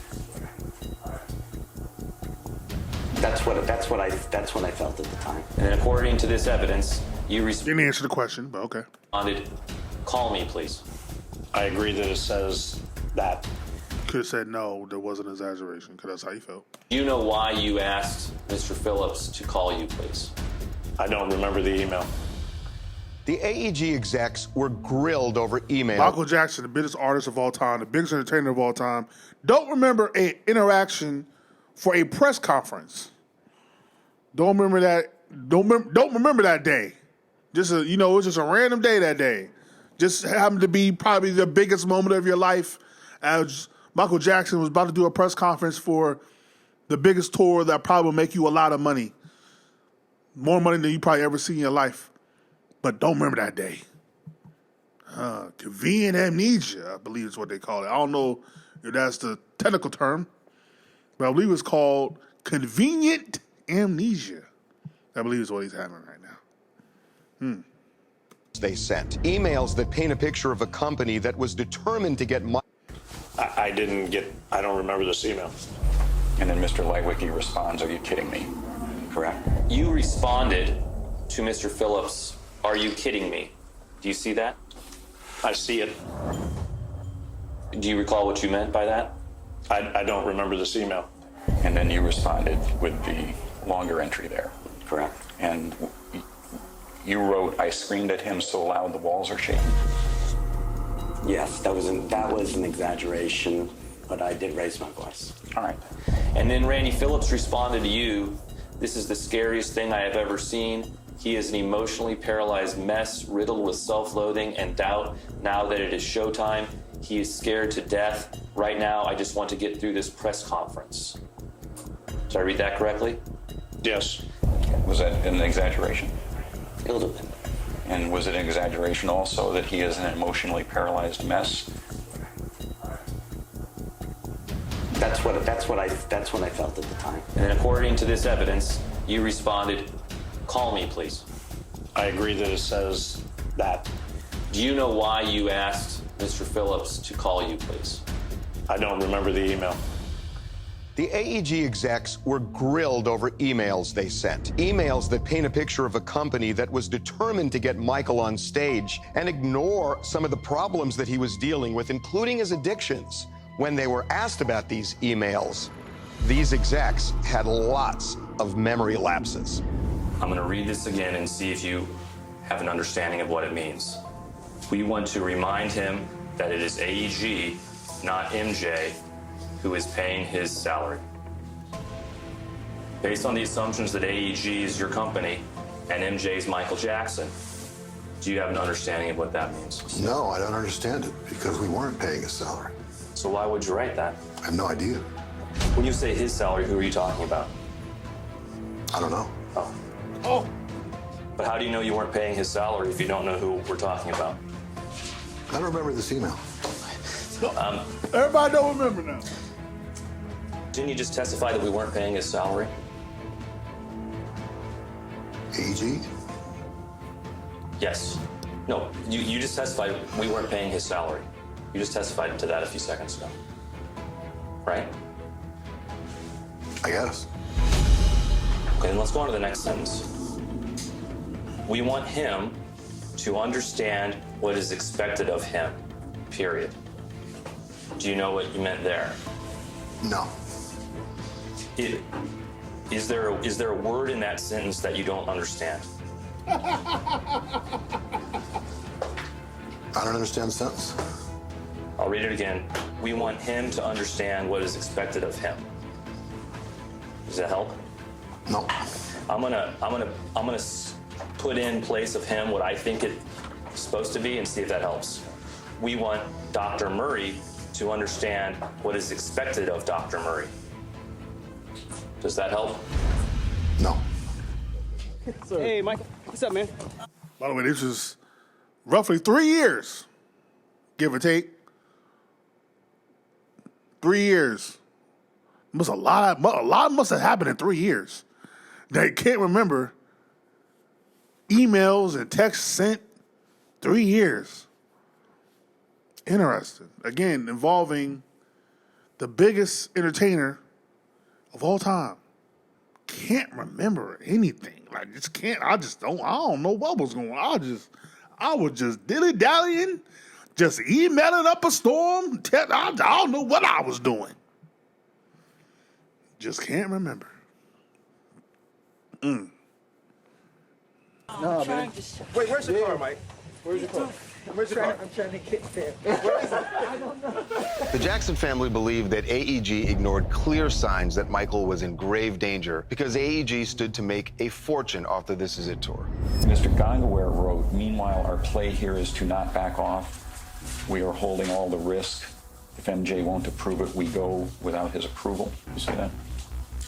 That's what I felt at the time. And then according to this evidence, you Didn't answer the question, but okay. responded, call me, please. I agree that it says that. Could have said no, there was an exaggeration, because that's how you felt. Do you know why you asked Mr. Phillips to call you, please? I don't remember the email. The AEG execs were grilled over email. Michael Jackson, the biggest artist of all time, the biggest entertainer of all time, don't remember an interaction for a press conference. Don't remember that. Don't remember that day. Just it was just a random day that day. Just happened to be probably the biggest moment of your life, as Michael Jackson was about to do a press conference for the biggest tour that probably will make you a lot of money, more money than you probably ever see in your life. But don't remember that day. Convenient amnesia, I believe is what they call it. I don't know if that's the technical term, but I believe it's called convenient amnesia. I believe is what he's having right now. They sent emails that paint a picture of a company that was determined to get money. I don't remember this email. And then Mr. Lightwicki responds, are you kidding me? Correct. You responded to Mr. Phillips, are you kidding me? Do you see that? I see it. Do you recall what you meant by that? I don't remember this email. And then you responded with the longer entry there. Correct. And you wrote, I screamed at him so loud the walls are shaking. Yes, that was an exaggeration, but I did raise my voice. All right. And then Randy Phillips responded to you, this is the scariest thing I have ever seen. He is an emotionally paralyzed mess, riddled with self-loathing and doubt. Now that it is showtime, he is scared to death. Right now, I just want to get through this press conference. Did I read that correctly? Yes. Was that an exaggeration? A little bit. And was it an exaggeration also that he is an emotionally paralyzed mess? That's what I felt at the time. And then according to this evidence, you responded, call me, please. I agree that it says that. Do you know why you asked Mr. Phillips to call you, please? I don't remember the email. The AEG execs were grilled over emails they sent. Emails that paint a picture of a company that was determined to get Michael on stage and ignore some of the problems that he was dealing with, including his addictions. When they were asked about these emails, these execs had lots of memory lapses. I'm going to read this again and see if you have an understanding of what it means. We want to remind him that it is AEG, not MJ, who is paying his salary. Based on the assumptions that AEG is your company and MJ is Michael Jackson, do you have an understanding of what that means? No, I don't understand it, because we weren't paying his salary. So why would you write that? I have no idea. When you say his salary, who are you talking about? I don't know. Oh. But how do you know you weren't paying his salary if you don't know who we're talking about? I don't remember this email. Everybody don't remember now. Didn't you just testify that we weren't paying his salary? AEG? Yes. No, you just testified we weren't paying his salary. You just testified to that a few seconds ago. Right? I guess. Okay, then let's go on to the next sentence. We want him to understand what is expected of him, period. Do you know what you meant there? No. Is there a word in that sentence that you don't understand? I don't understand the sentence. I'll read it again. We want him to understand what is expected of him. Does that help? No. I'm gonna put in place of him what I think it's supposed to be and see if that helps. We want Dr. Murray to understand what is expected of Dr. Murray. Does that help? No. Hey, Michael. What's up, man? By the way, this is roughly 3 years, give or take. 3 years. A lot must have happened in 3 years. They can't remember emails and texts sent 3 years. Interesting. Again, involving the biggest entertainer of all time. can't remember anything. Like, just can't. I don't know what was going on. I was just dilly-dallying, just emailing up a storm. I don't know what I was doing. Just can't remember. No, man. Wait, where's your car, Mike? Where's your car? Where's your car? I'm trying to get there. Where is it? I don't know. The Jackson family believed that AEG ignored clear signs that Michael was in grave danger because AEG stood to make a fortune off the This Is It tour. Mr. Gongaware wrote, meanwhile, our play here is to not back off. We are holding all the risk. If MJ won't approve it, we go without his approval. You see that?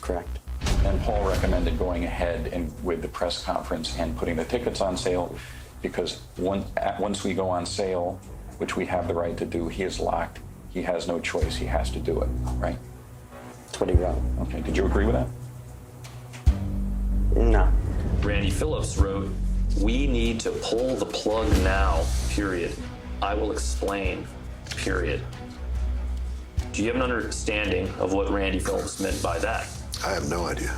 Correct. And Paul recommended going ahead and with the press conference and putting the tickets on sale because once we go on sale, which we have the right to do, he is locked. He has no choice. He has to do it, right? That's what he wrote. Okay. Did you agree with that? No. Randy Phillips wrote, "We need to pull the plug now, period. I will explain, period." Do you have an understanding of what Randy Phillips meant by that? I have no idea.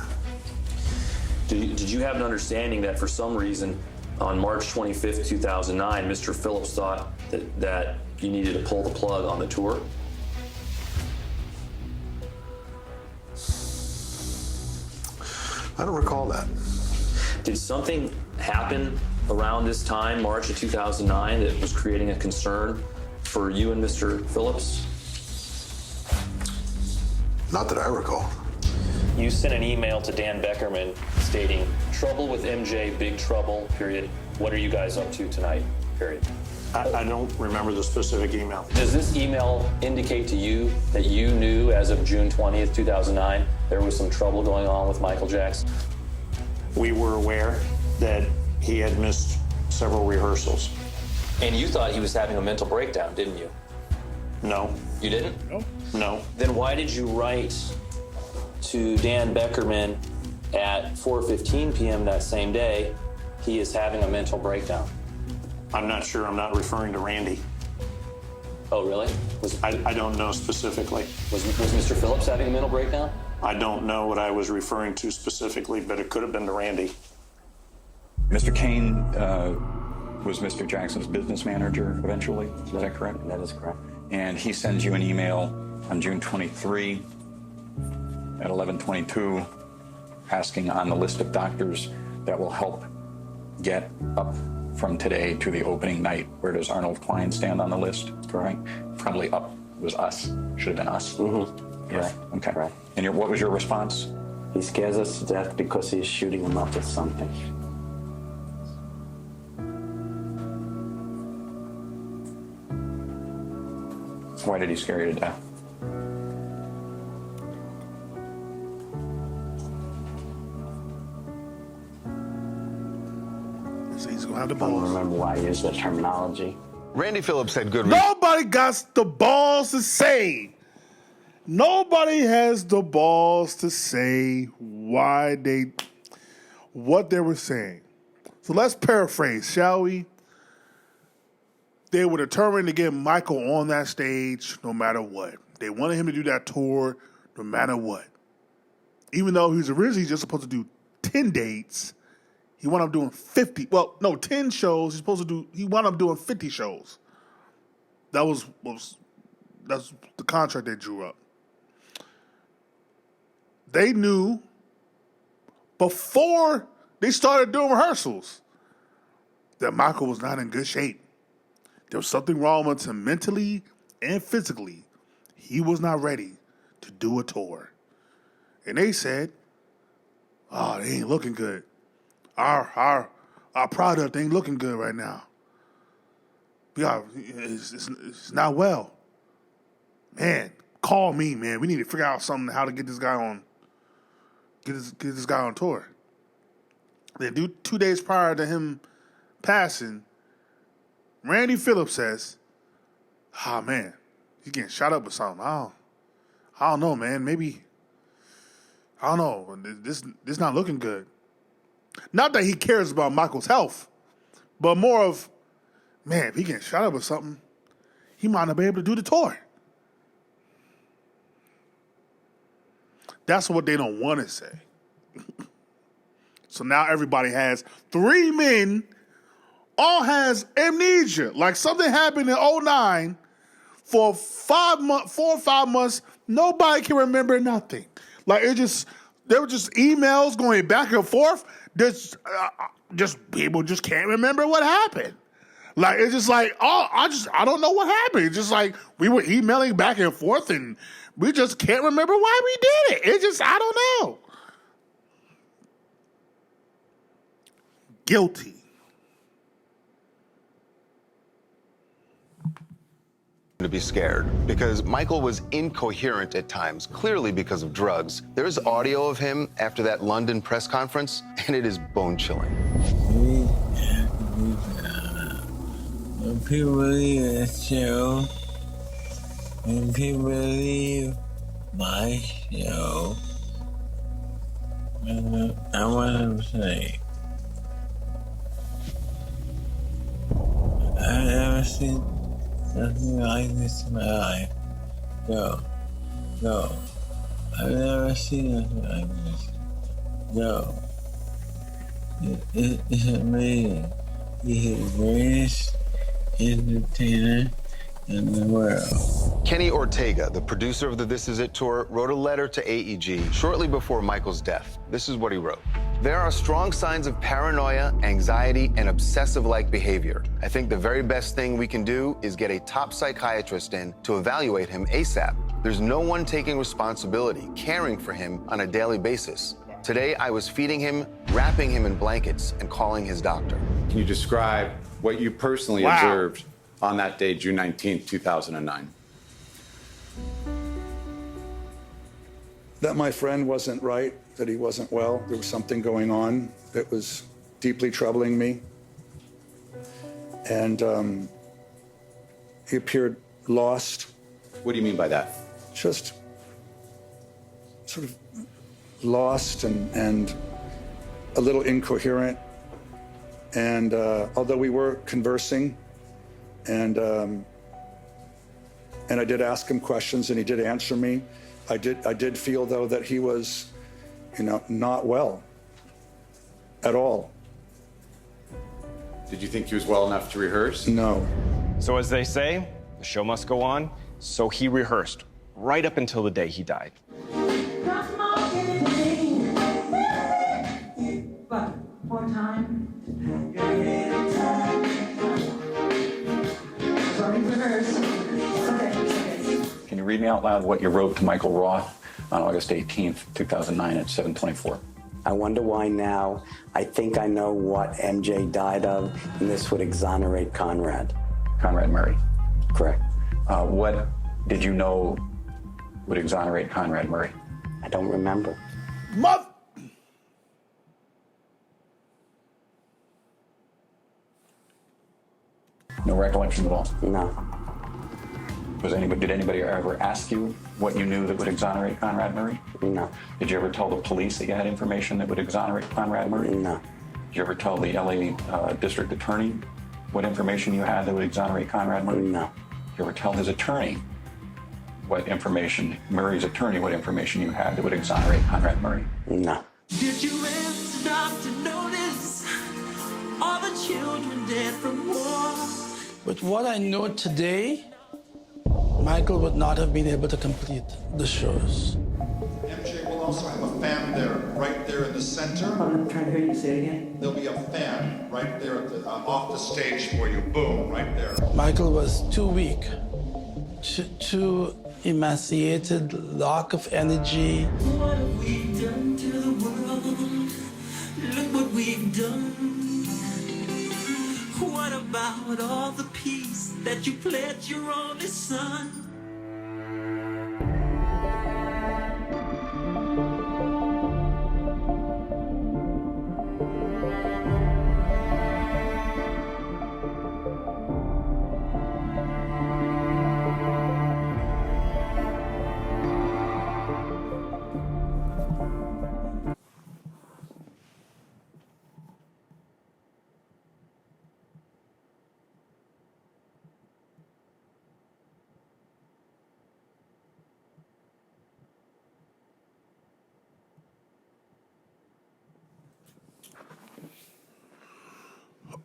Did you have an understanding that for some reason on March 25th, 2009, Mr. Phillips thought that you needed to pull the plug on the tour? I don't recall that. Did something happen around this time, March of 2009, that was creating a concern for you and Mr. Phillips? Not that I recall. You sent an email to Dan Beckerman stating, "Trouble with MJ, big trouble, period. What are you guys up to tonight, period?" I don't remember the specific email. Does this email indicate to you that you knew as of June 20th, 2009, there was some trouble going on with Michael Jackson? We were aware that he had missed several rehearsals. And you thought he was having a mental breakdown, didn't you? No. You didn't? No. Then why did you write to Dan Beckerman at 4:15 p.m. that same day, "He is having a mental breakdown"? I'm not sure. I'm not referring to Randy. Oh, really? I don't know specifically. Was Mr. Phillips having a mental breakdown? I don't know what I was referring to specifically, but it could have been to Randy. Mr. Kane was Mr. Jackson's business manager eventually. Is that correct? That is correct. And he sends you an email on June 23 at 11:22 asking on the list of doctors that will help get up from today to the opening night. Where does Arnold Klein stand on the list? Correct. Probably up was us. Should have been us. Mm-hmm. Yes. Okay. Correct. And what was your response? He scares us to death because he's shooting him up with something. Why did he scare you to death? So he's gonna have the I don't balls. remember why he used that terminology. Randy Phillips had good reason. Nobody got the balls to say. Nobody has the balls to say what they were saying. So let's paraphrase, shall we? They were determined to get Michael on that stage no matter what. They wanted him to do that tour no matter what. Even though he was originally just supposed to do 10 dates, he wound up doing 50. 10 shows. He wound up doing 50 shows. That's the contract they drew up. They knew before they started doing rehearsals that Michael was not in good shape. There was something wrong with him mentally and physically. He was not ready to do a tour. And they said, "Oh, they ain't looking good. Our product ain't looking good right now. Yeah, it's not well. Man, call me, man. We need to figure out something how to get this guy on. Get this guy on tour." Then 2 days prior to him passing, Randy Phillips says, "Ah, man, he's getting shot up with something. I don't know, man. Maybe, I don't know. This not looking good." Not that he cares about Michael's health, but more of, man, if he getting shot up with something, he might not be able to do the tour. That's what they don't want to say. So now everybody has 3 men, all has amnesia. Like something happened in 2009 for 4 or 5 months. Nobody can remember nothing. Like there were just emails going back and forth. Just people just can't remember what happened. Like it's just like, I don't know what happened. It's just like we were emailing back and forth and we just can't remember why we did it. It's just, I don't know. Guilty. To be scared because Michael was incoherent at times, clearly because of drugs. There's audio of him after that London press conference, and it is bone-chilling. When people believe in the show, when people believe my show, I want to say, I've never seen nothing like this in my life. No. I've never seen nothing like this. No. It's amazing. He's the greatest entertainer in the world. Kenny Ortega, the producer of the This Is It tour, wrote a letter to AEG shortly before Michael's death. This is what he wrote. There are strong signs of paranoia, anxiety, and obsessive-like behavior. I think the very best thing we can do is get a top psychiatrist in to evaluate him ASAP. There's no one taking responsibility, caring for him on a daily basis. Today, I was feeding him, wrapping him in blankets, and calling his doctor. Can you describe what you personally observed on that day, June 19th, 2009? That my friend wasn't right, that he wasn't well. There was something going on that was deeply troubling me. And he appeared lost. What do you mean by that? Just sort of lost and a little incoherent. And although we were conversing, and I did ask him questions, and he did answer me. I did feel, though, that he was, not well at all. Did you think he was well enough to rehearse? No. So as they say, the show must go on. So he rehearsed right up until the day he died. More time. Can you read me out loud what you wrote to Michael Roth on August 18th, 2009 at 7:24? I wonder why now. I think I know what MJ died of, and this would exonerate Conrad. Conrad Murray. Correct. What did you know would exonerate Conrad Murray? I don't remember. No recollection at all? No. Did anybody ever ask you what you knew that would exonerate Conrad Murray? No. Did you ever tell the police that you had information that would exonerate Conrad Murray? No. Did you ever tell the LA district attorney what information you had that would exonerate Conrad Murray? No. Did you ever tell his attorney what information, Murray's attorney, what information you had that would exonerate Conrad Murray? No. Did you ever stop to notice all the children dead from war? With what I know today, Michael would not have been able to complete the shows. MJ will also have a fan there, right there in the center. I'm trying to hear you say it again. There'll be a fan right there at the, off the stage for you. Boom, right there. Michael was too weak, too emaciated, lack of energy. What have we done to the world? Look what we've done. What about all the peace that you pledged your only son?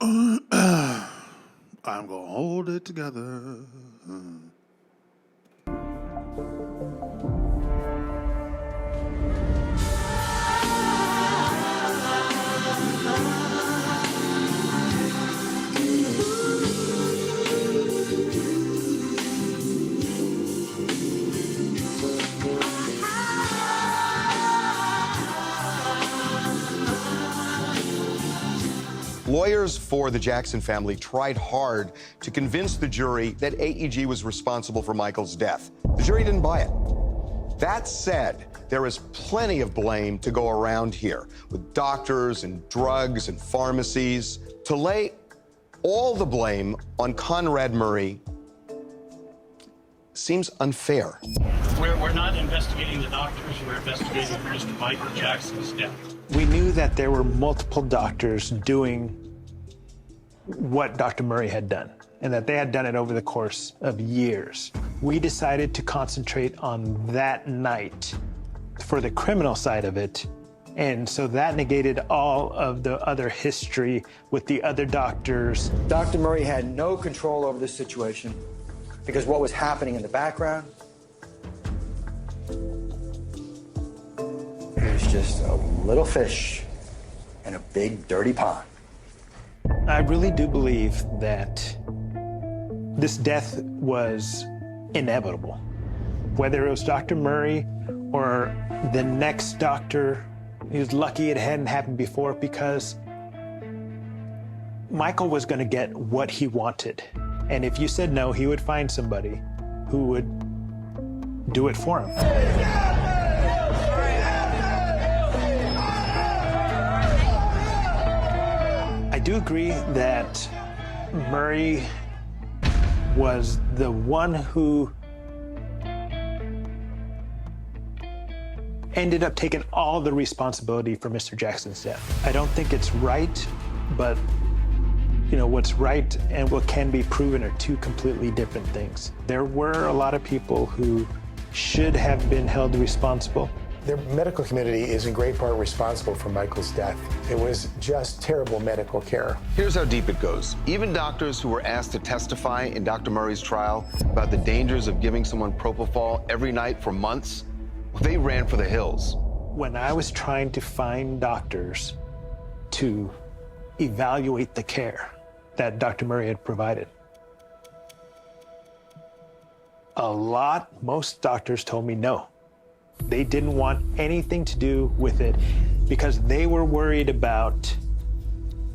I'm gonna hold it together. Lawyers for the Jackson family tried hard to convince the jury that AEG was responsible for Michael's death. The jury didn't buy it. That said, there is plenty of blame to go around here with doctors and drugs and pharmacies. To lay all the blame on Conrad Murray seems unfair. We're not investigating the doctors, we're investigating Mr. Michael Jackson's death. We knew that there were multiple doctors doing what Dr. Murray had done, and that they had done it over the course of years. We decided to concentrate on that night for the criminal side of it, and so that negated all of the other history with the other doctors. Dr. Murray had no control over this situation because what was happening in the background, it was just a little fish in a big dirty pond. I really do believe that this death was inevitable. Whether it was Dr. Murray or the next doctor, he was lucky it hadn't happened before because Michael was going to get what he wanted. And if you said no, he would find somebody who would do it for him. I do agree that Murray was the one who ended up taking all the responsibility for Mr. Jackson's death. I don't think it's right, but you know, what's right and what can be proven are two completely different things. There were a lot of people who should have been held responsible. The medical community is in great part responsible for Michael's death. It was just terrible medical care. Here's how deep it goes. Even doctors who were asked to testify in Dr. Murray's trial about the dangers of giving someone propofol every night for months, they ran for the hills. When I was trying to find doctors to evaluate the care that Dr. Murray had provided, most doctors told me no. They didn't want anything to do with it because they were worried about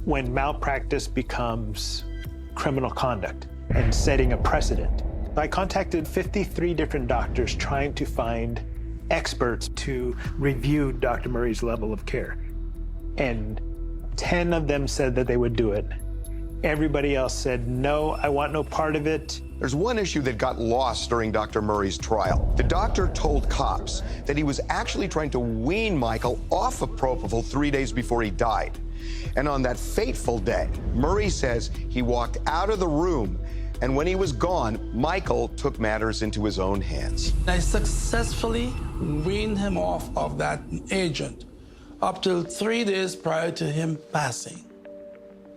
when malpractice becomes criminal conduct and setting a precedent. I contacted 53 different doctors trying to find experts to review Dr. Murray's level of care. And 10 of them said that they would do it. Everybody else said, no, I want no part of it. There's one issue that got lost during Dr. Murray's trial. The doctor told cops that he was actually trying to wean Michael off of propofol 3 days before he died. And on that fateful day, Murray says he walked out of the room, and when he was gone, Michael took matters into his own hands. I successfully weaned him off of that agent up till 3 days prior to him passing.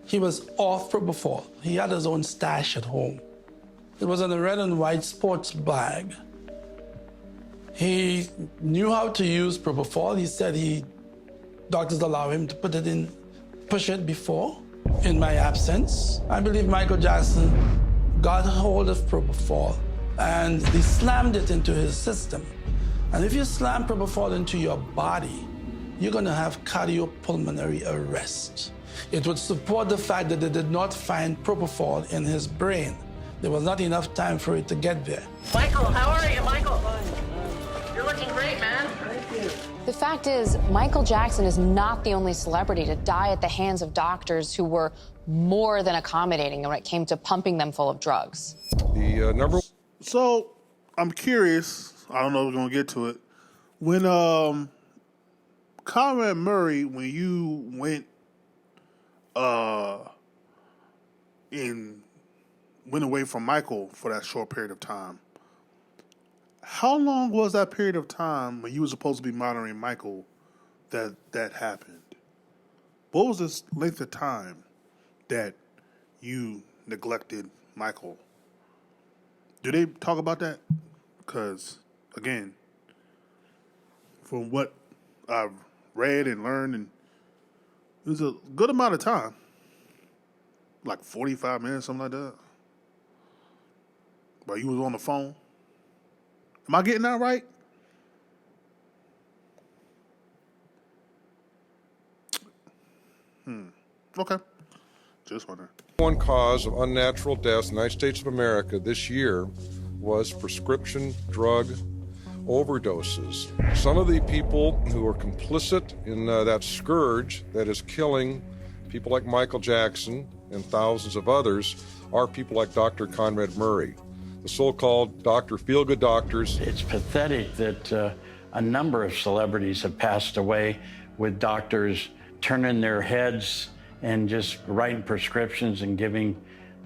He was off propofol. He had his own stash at home. It was in a red and white sports bag. He knew how to use propofol. He said doctors allow him to push it before, in my absence. I believe Michael Jackson got hold of propofol and he slammed it into his system. And if you slam propofol into your body, you're gonna have cardiopulmonary arrest. It would support the fact that they did not find propofol in his brain. There was not enough time for it to get there. Michael, how are you, Michael? You're looking great, man. Thank you. The fact is, Michael Jackson is not the only celebrity to die at the hands of doctors who were more than accommodating when it came to pumping them full of drugs. So, I'm curious. I don't know if we're going to get to it. When Conrad Murray, when you went went away from Michael for that short period of time, how long was that period of time when you were supposed to be monitoring Michael that happened? What was this length of time that you neglected Michael. Do they talk about that? Because, again, from what I've read and learned, and it was a good amount of time, like 45 minutes, something like that. But you was on the phone. Am I getting that right? Okay. Just wondering. One cause of unnatural deaths in the United States of America this year was prescription drug overdoses. Some of the people who are complicit in that scourge that is killing people like Michael Jackson and thousands of others are people like Dr. Conrad Murray, the so-called Dr. Feelgood doctors. It's pathetic that a number of celebrities have passed away with doctors turning their heads and just writing prescriptions and giving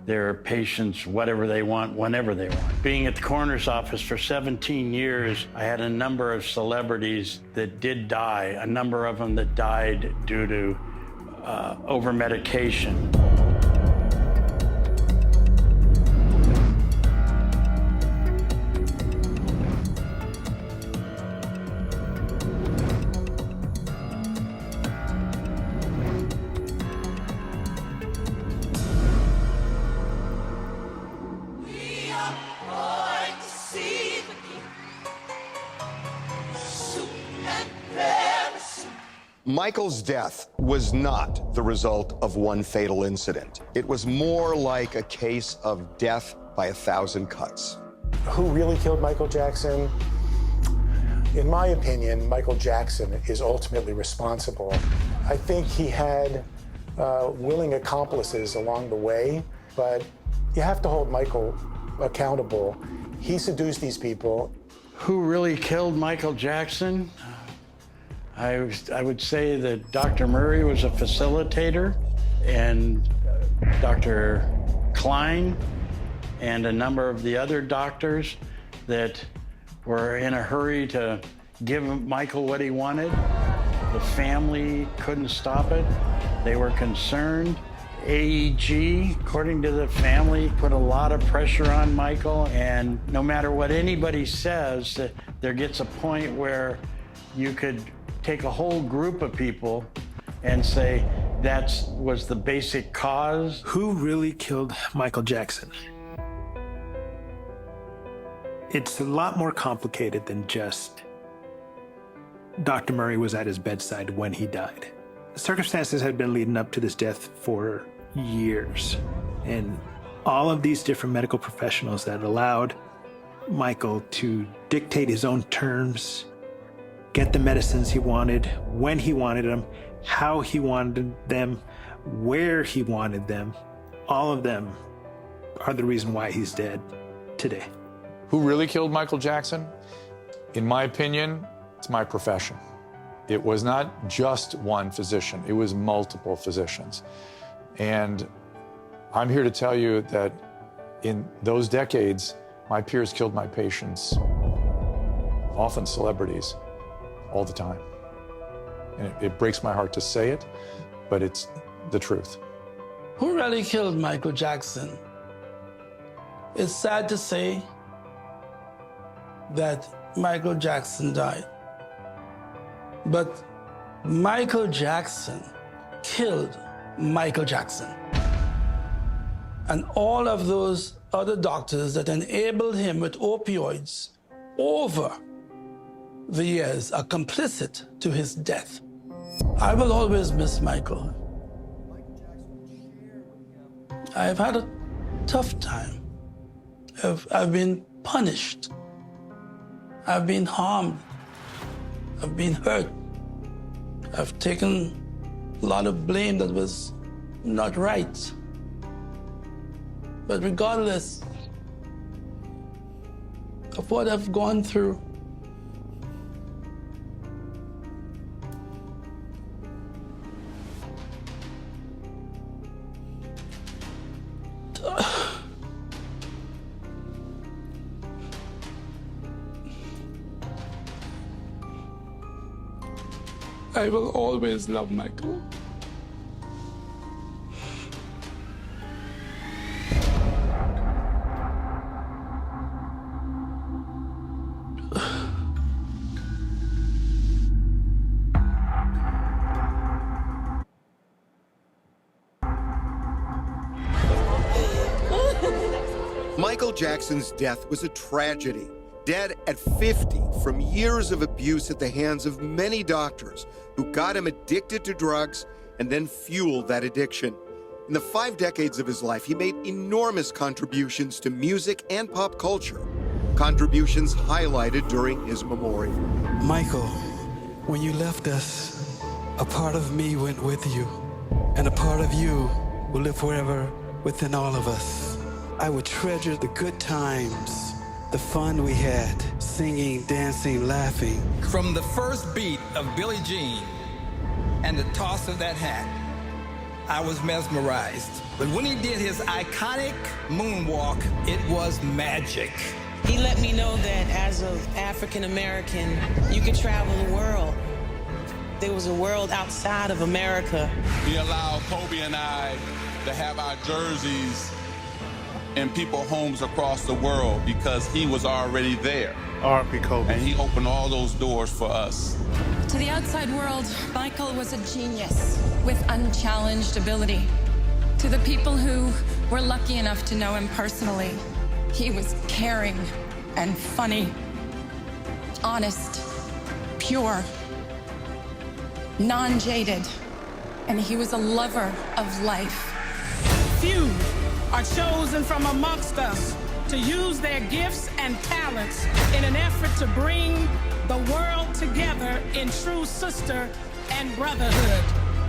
their patients whatever they want, whenever they want. Being at the coroner's office for 17 years, I had a number of celebrities that did die, a number of them that died due to over-medication. Michael's death was not the result of one fatal incident. It was more like a case of death by 1,000 cuts. Who really killed Michael Jackson? In my opinion, Michael Jackson is ultimately responsible. I think he had willing accomplices along the way, but you have to hold Michael accountable. He seduced these people. Who really killed Michael Jackson? I would say that Dr. Murray was a facilitator, and Dr. Klein and a number of the other doctors that were in a hurry to give Michael what he wanted. The family couldn't stop it. They were concerned. AEG, according to the family, put a lot of pressure on Michael, and no matter what anybody says, there gets a point where you could take a whole group of people and say that was the basic cause. Who really killed Michael Jackson? It's a lot more complicated than just Dr. Murray was at his bedside when he died. Circumstances had been leading up to this death for years, and all of these different medical professionals that allowed Michael to dictate his own terms, get the medicines he wanted, when he wanted them, how he wanted them, where he wanted them. All of them are the reason why he's dead today. Who really killed Michael Jackson? In my opinion, it's my profession. It was not just one physician, it was multiple physicians. And I'm here to tell you that in those decades, my peers killed my patients, often celebrities, all the time. And it breaks my heart to say it, but it's the truth. Who really killed Michael Jackson? It's sad to say that Michael Jackson died. But Michael Jackson killed Michael Jackson. And all of those other doctors that enabled him with opioids over the years are complicit to his death. I will always miss Michael. I've had a tough time. I've been punished. I've been harmed. I've been hurt. I've taken a lot of blame that was not right. But regardless of what I've gone through, I will always love Michael. Michael Jackson's death was a tragedy. Dead at 50 from years of abuse at the hands of many doctors who got him addicted to drugs and then fueled that addiction. In the 5 decades of his life, he made enormous contributions to music and pop culture, contributions highlighted during his memorial. Michael, when you left us, a part of me went with you, and a part of you will live forever within all of us. I would treasure the good times, the fun we had, singing, dancing, laughing. From the first beat of Billie Jean and the toss of that hat, I was mesmerized. But when he did his iconic moonwalk, it was magic. He let me know that as an African American, you could travel the world. There was a world outside of America. He allowed Kobe and I to have our jerseys in people's homes across the world because he was already there. R.I.P. Kobe. And he opened all those doors for us. To the outside world, Michael was a genius with unchallenged ability. To the people who were lucky enough to know him personally, he was caring and funny, honest, pure, non-jaded, and he was a lover of life. Few are chosen from amongst us to use their gifts and talents in an effort to bring the world together in true sister and brotherhood.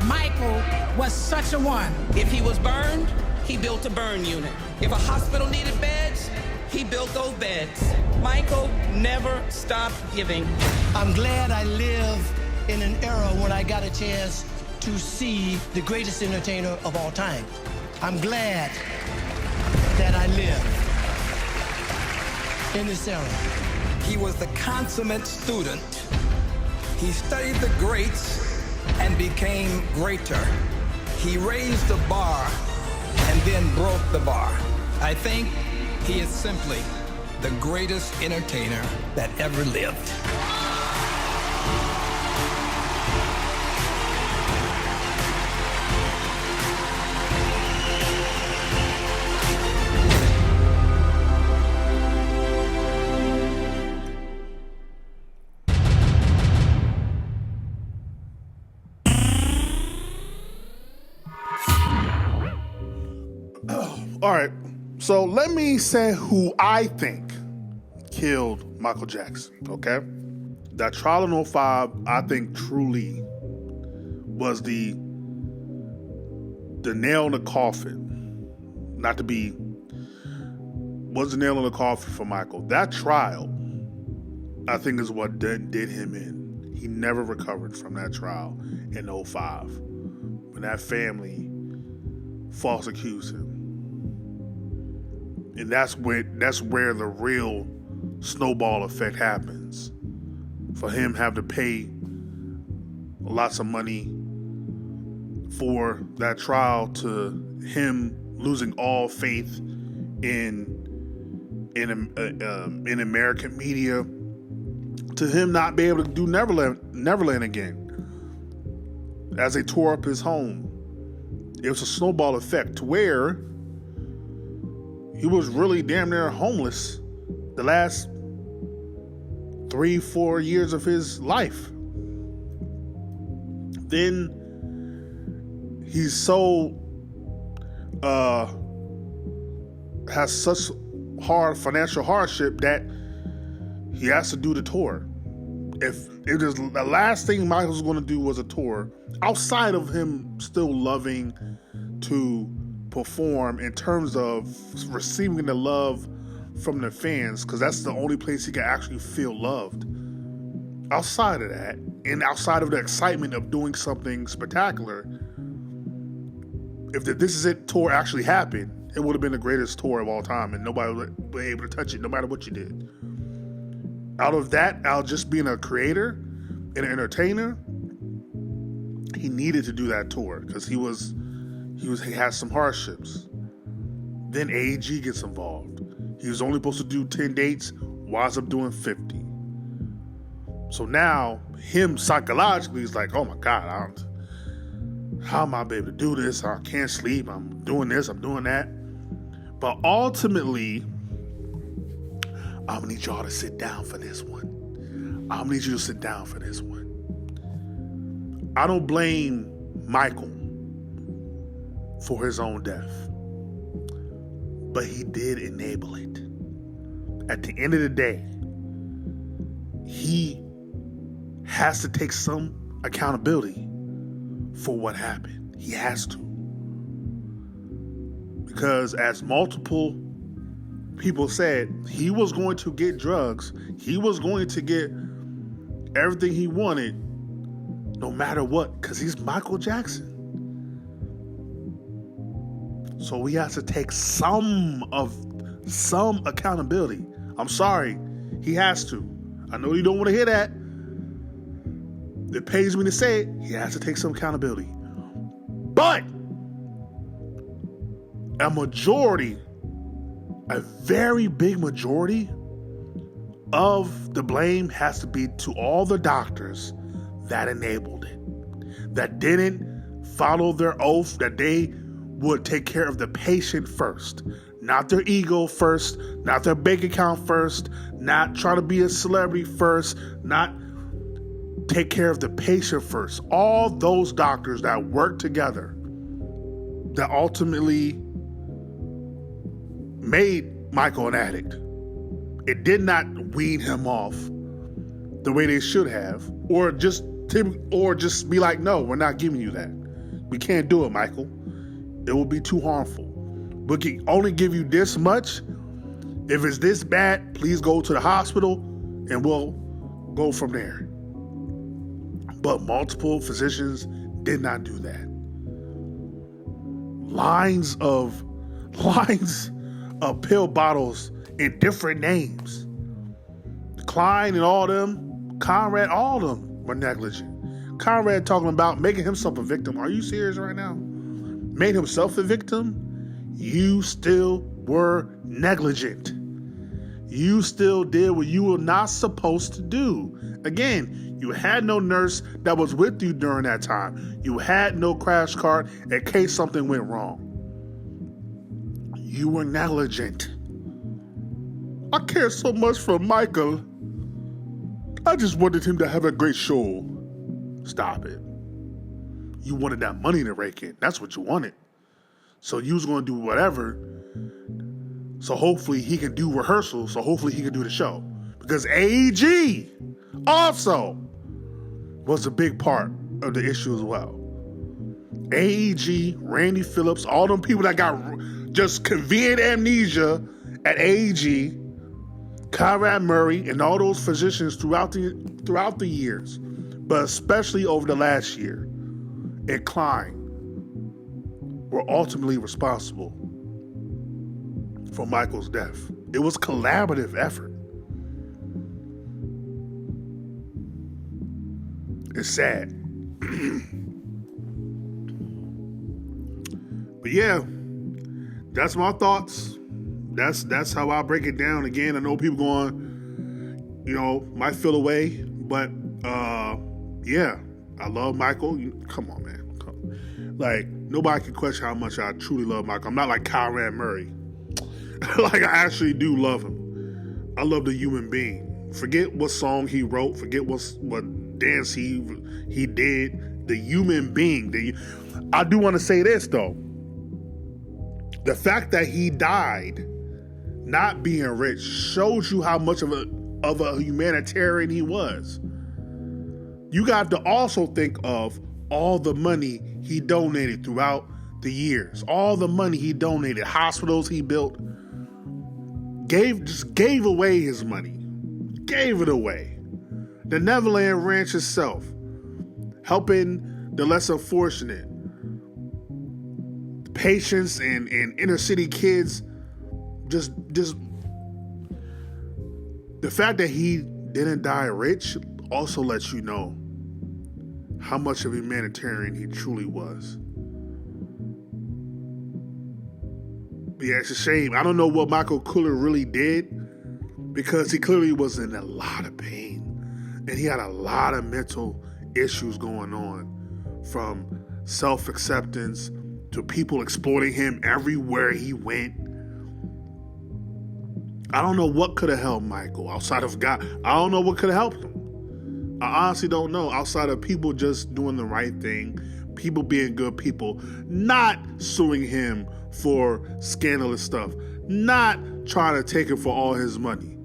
Michael was such a one. If he was burned, he built a burn unit. If a hospital needed beds, he built those beds. Michael never stopped giving. I'm glad I live in an era when I got a chance to see the greatest entertainer of all time. I'm glad that I live in this era. He was the consummate student. He studied the greats and became greater. He raised the bar and then broke the bar. I think he is simply the greatest entertainer that ever lived. All right, so let me say who I think killed Michael Jackson, okay? That trial in 05, I think truly was the nail in the coffin. Not to be, was the nail in the coffin for Michael. That trial, I think, is what did him in. He never recovered from that trial in 05 when that family false accused him. And that's where the real snowball effect happens. For him have to pay lots of money for that trial, to him losing all faith in American media, to him not be able to do Neverland again. As they tore up his home, it was a snowball effect to where he was really damn near homeless the last 3-4 years of his life. Then he's so has such hard financial hardship that he has to do the tour. If it was the last thing Michael was going to do was a tour, outside of him still loving to perform in terms of receiving the love from the fans, because that's the only place he can actually feel loved. Outside of that, and outside of the excitement of doing something spectacular, if the This Is It tour actually happened, it would have been the greatest tour of all time, and nobody would be able to touch it, no matter what you did. Out of that, out of just being a creator and an entertainer, he needed to do that tour because he had some hardships. Then AEG gets involved. He was only supposed to do 10 dates, winds up doing 50. So now, him psychologically is like, oh my God, how am I able to do this? I can't sleep. I'm doing this, I'm doing that. But ultimately, I'm gonna need y'all to sit down for this one. I'm gonna need you to sit down for this one. I don't blame Michael for his own death, but he did enable it. At the end of the day, he has to take some accountability for what happened. He has to. Because as multiple people said, he was going to get drugs. He was going to get everything he wanted, no matter what, because he's Michael Jackson. So he has to take some accountability. I'm sorry, he has to. I know you don't want to hear that. It pains me to say it. He has to take some accountability. But a majority, a very big majority of the blame has to be to all the doctors that enabled it, that didn't follow their oath, that they would take care of the patient first, not their ego first, not their bank account first, not try to be a celebrity first, not take care of the patient first. All those doctors that worked together, that ultimately made Michael an addict. It did not wean him off the way they should have, or just be like, no, we're not giving you that. We can't do it, Michael. It will be too harmful. We can only give you this much. If it's this bad, please go to the hospital and we'll go from there. But multiple physicians did not do that. Lines of pill bottles in different names. Klein and all them, Conrad, all of them were negligent. Conrad talking about making himself a victim. Are you serious right now? Made himself a victim? You still were negligent. You still did what you were not supposed to do. Again, you had no nurse that was with you during that time. You had no crash cart in case something went wrong. You were negligent. I care so much for Michael. I just wanted him to have a great show. Stop it. You wanted that money to rake in. That's what you wanted. So you was going to do whatever. So hopefully he can do rehearsals. So hopefully he can do the show. Because AEG also was a big part of the issue as well. AEG, Randy Phillips, all them people that got just convenient amnesia at AEG, Conrad Murray, and all those physicians throughout the years, but especially over the last year, and Klein, were ultimately responsible for Michael's death. It was a collaborative effort. It's sad. But yeah, that's my thoughts. That's how I break it down. Again, I know people going, might feel away, but yeah, I love Michael. Come on, man. Like, nobody can question how much I truly love Michael. I'm not like Conrad Murray. Like, I actually do love him. I love the human being. Forget what song he wrote. Forget what dance he did. The human being. I do want to say this, though. The fact that he died not being rich shows you how much of a humanitarian he was. You got to also think of all the money he donated throughout the years. All the money he donated, hospitals he built, gave away his money. Gave it away. The Neverland Ranch itself, helping the less unfortunate, patients and inner city kids. Just the fact that he didn't die rich also lets you know how much of a humanitarian he truly was. But yeah, it's a shame. I don't know what Michael Cooler really did, because he clearly was in a lot of pain and he had a lot of mental issues going on, from self-acceptance to people exploiting him everywhere he went. I don't know what could have helped Michael outside of God. I don't know what could have helped him. I honestly don't know, outside of people just doing the right thing, people being good people, not suing him for scandalous stuff, not trying to take him for all his money,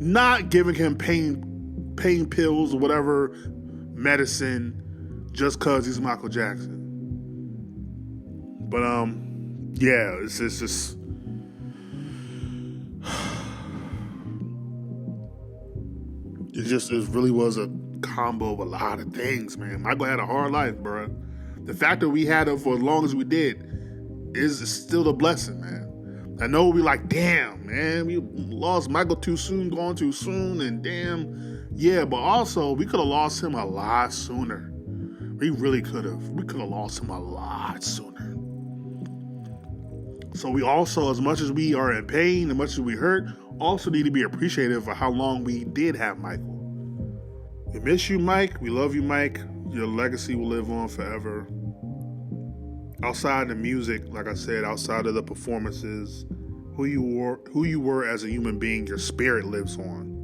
not giving him pain pills or whatever medicine just because he's Michael Jackson. But yeah, it's just it really was a combo of a lot of things, man. Michael had a hard life, bro. The fact that we had him for as long as we did is still a blessing, man. I know we like, damn, man, we lost Michael too soon, gone too soon, and damn, yeah, but also we could have lost him a lot sooner. We really could have. We could have lost him a lot sooner. So we also, as much as we are in pain, as much as we hurt, also need to be appreciative of how long we did have Michael. We miss you, Mike. We love you, Mike. Your legacy will live on forever. Outside the music, like I said, outside of the performances, who you were as a human being, your spirit lives on.